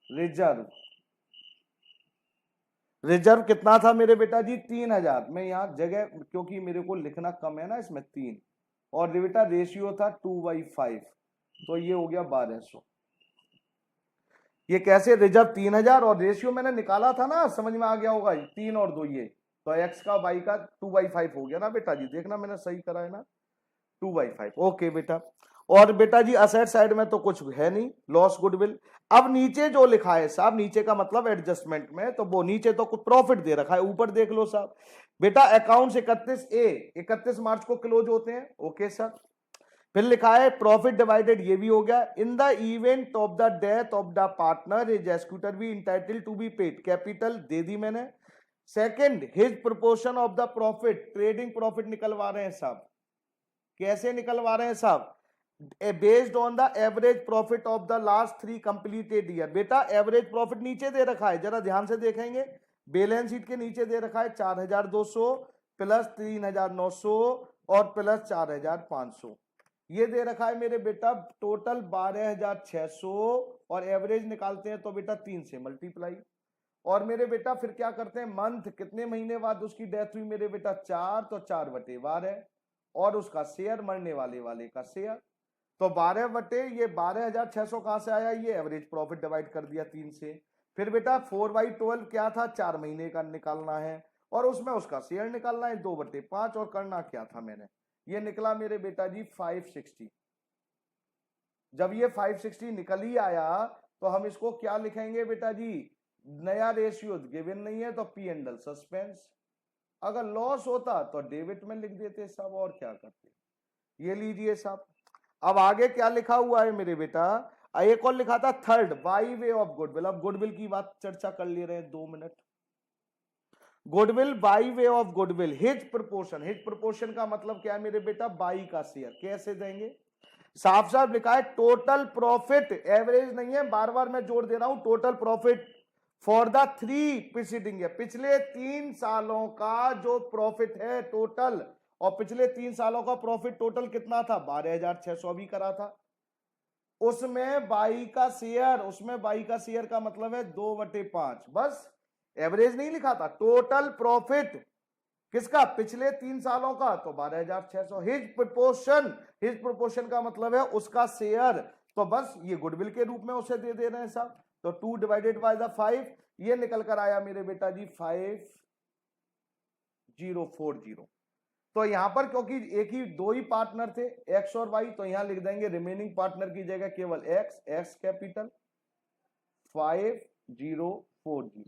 रिजर्व, रिजर्व कितना था मेरे बेटा जी? 3000। मैं यहाँ जगह क्योंकि मेरे को लिखना कम है ना इसमें 3, और बेटा रेशियो था 2/5, तो ये हो गया 1200। ये कैसे? रिजर्व 3000 और रेशियो मैंने निकाला था ना, समझ में आ गया होगा, 3 और 2 ये, तो एक्स का वाई का 2/5 हो गया ना बेटा जी। देखना मैंने सही करा है ना, 2/5। ओके बेटा। और बेटा जी असेट साइड में तो कुछ है नहीं, लॉस गुडविल। अब नीचे जो लिखा है साहब, नीचे का मतलब एडजस्टमेंट में, तो वो नीचे तो कुछ प्रॉफिट दे रखा है, ऊपर देख लो साहब। बेटा अकाउंट्स 31 मार्च को क्लोज होते हैं। Okay sir. फिर लिखा है प्रॉफिट डिवाइडेड, ये भी हो गया। In the event of the death of the partner is executor be entitle to be paid, capital दे दी मैंने। Second, his proportion of the profit, trading profit निकलवा रहे हैं साहब। कैसे निकलवा रहे हैं साहब? Based on the average profit of the last 3 completed year. बेटा एवरेज प्रॉफिट नीचे दे रखा है, जरा ध्यान से देखेंगे, बैलेंस शीट के नीचे दे रखा है 4200 प्लस 3900 और प्लस 4500, ये दे रखा है मेरे बेटा टोटल 12600, और एवरेज निकालते हैं तो बेटा 3 से मल्टीप्लाई। और मेरे बेटा फिर क्या करते हैं, मंथ कितने महीने बाद उसकी डेथ हुई मेरे बेटा? 4, तो 4/12 है, और उसका शेयर मरने वाले वाले का शेयर, तो 12 बटे ये 12600 कहां से आया? ये एवरेज प्रॉफिट डिवाइड कर दिया 3 से। फिर बेटा 4/12 क्या था? 4 महीने का निकालना है, और उसमें उसका शेयर निकालना है 2/5, और करना क्या था मैंने? ये निकला मेरे बेटा जी 560। जब ये 560 निकल ही आया तो हम इसको क्या लिखेंगे बेटा जी? नया रेशियो गिवन नहीं है तो पी एंड एल सस्पेंस। अगर लॉस होता तो डेबिट में लिख देते साहब, और क्या करते। ये लीजिए साहब। अब आगे क्या लिखा हुआ है मेरे बेटा? एक और लिखा था third, by way of goodwill. अब गुडविल की बात चर्चा कर ले रहे हैं 2 minute. Goodwill by way of goodwill, his proportion. His proportion का मतलब क्या है मेरे बेटा? बाई का शेयर। कैसे देंगे? साफ साफ लिखा है टोटल प्रॉफिट, एवरेज नहीं है, बार बार मैं जोड़ दे रहा हूं, total profit for the 3 preceding year, पिछले 3 सालों का जो प्रॉफिट है टोटल। और पिछले 3 सालों का प्रॉफिट टोटल कितना था? 12600 भी करा था। उसमें बाई का शेयर, उसमें बाई का शेयर का मतलब है 2/5, बस। एवरेज नहीं लिखा था, टोटल प्रॉफिट किसका? पिछले 3 सालों का, तो 12600। हिज प्रोपोर्शन, हिज प्रोपोर्शन का मतलब है उसका शेयर, तो बस ये गुडविल के रूप में उसे दे दे रहे हैं साहब। तो 2 डिवाइडेड बाय द 5, ये निकल कर आया मेरे बेटा जी 5040। तो यहां पर क्योंकि एक ही 2 ही पार्टनर थे, एक्स और वाई, तो यहां लिख देंगे रिमेनिंग पार्टनर की जगह केवल एक्स, एक्स कैपिटल 5040।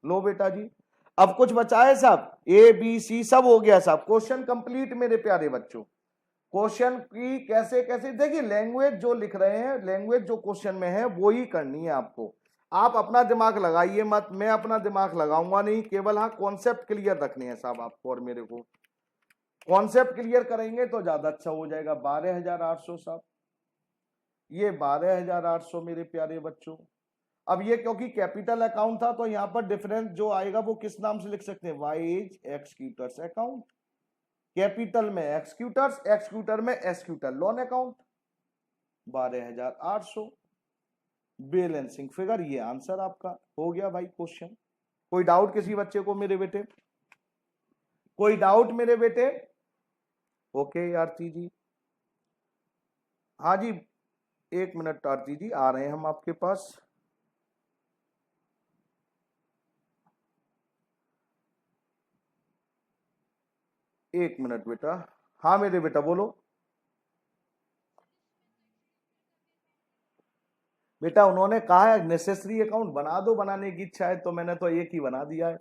लो बेटा जी। अब कुछ बचा है साहब? ए बी सी सब हो गया साहब। क्वेश्चन कंप्लीट मेरे प्यारे बच्चों। क्वेश्चन की कैसे कैसे देखिए, लैंग्वेज जो लिख रहे हैं, लैंग्वेज जो क्वेश्चन में है वो ही करनी है आपको। आप अपना दिमाग लगाइए मत, मैं अपना दिमाग लगाऊंगा नहीं, केवल हाँ कॉन्सेप्ट क्लियर रखने हैं साहब आपको और मेरे को। कॉन्सेप्ट क्लियर करेंगे तो ज्यादा अच्छा हो जाएगा। 12800 साहब, ये 12800 मेरे प्यारे बच्चों। अब ये क्योंकि कैपिटल अकाउंट था तो यहां पर डिफरेंस जो आएगा वो किस नाम से लिख सकते हैं? Wise एक्सक्यूटर्स account. कैपिटल में एक्सक्यूटर्स, एक्सक्यूटर में एक्सक्यूटर लोन अकाउंट। 12800 बैलेंसिंग फिगर, ये आंसर आपका हो गया भाई क्वेश्चन। कोई डाउट किसी बच्चे को मेरे बेटे? कोई डाउट मेरे बेटे? ओके आरती जी, हाँ जी, 1 मिनट आरती जी, आ रहे हैं हम आपके पास। एक मिनट बेटा। हाँ मेरे बेटा बोलो। बेटा उन्होंने कहा है नेसेसरी अकाउंट बना दो, बनाने की इच्छा है तो मैंने तो एक ही बना दिया है।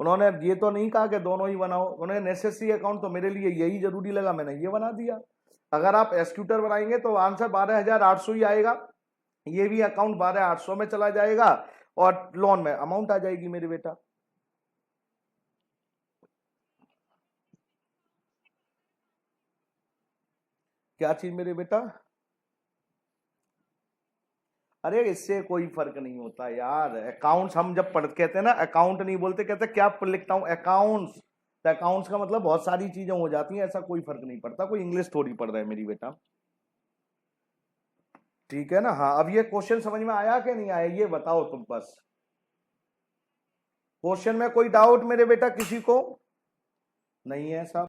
उन्होंने ये तो नहीं कहा कि दोनों ही बनाओ, उन्होंने नेसेसरी अकाउंट, तो मेरे लिए यही जरूरी लगा, मैंने ये बना दिया। अगर आप एक्सक्यूटर बनाएंगे तो आंसर 12800 ही आएगा। ये भी अकाउंट 12800 में चला जाएगा और लोन में अमाउंट आ जाएगी मेरे बेटा। क्या चीज मेरे बेटा? अरे इससे कोई फर्क नहीं होता यार। अकाउंट्स हम जब पढ़ कहते हैं ना, अकाउंट नहीं बोलते, कहते क्या लिखता हूँ अकाउंट्स, तो अकाउंट्स का मतलब बहुत सारी चीजें हो जाती हैं, ऐसा कोई फर्क नहीं पड़ता। कोई इंग्लिश थोड़ी पढ़ रहा है मेरी बेटा, ठीक है ना। हाँ अब ये क्वेश्चन समझ में आया कि नहीं आया, ये बताओ तुम बस। क्वेश्चन में कोई डाउट मेरे बेटा किसी को नहीं है साहब?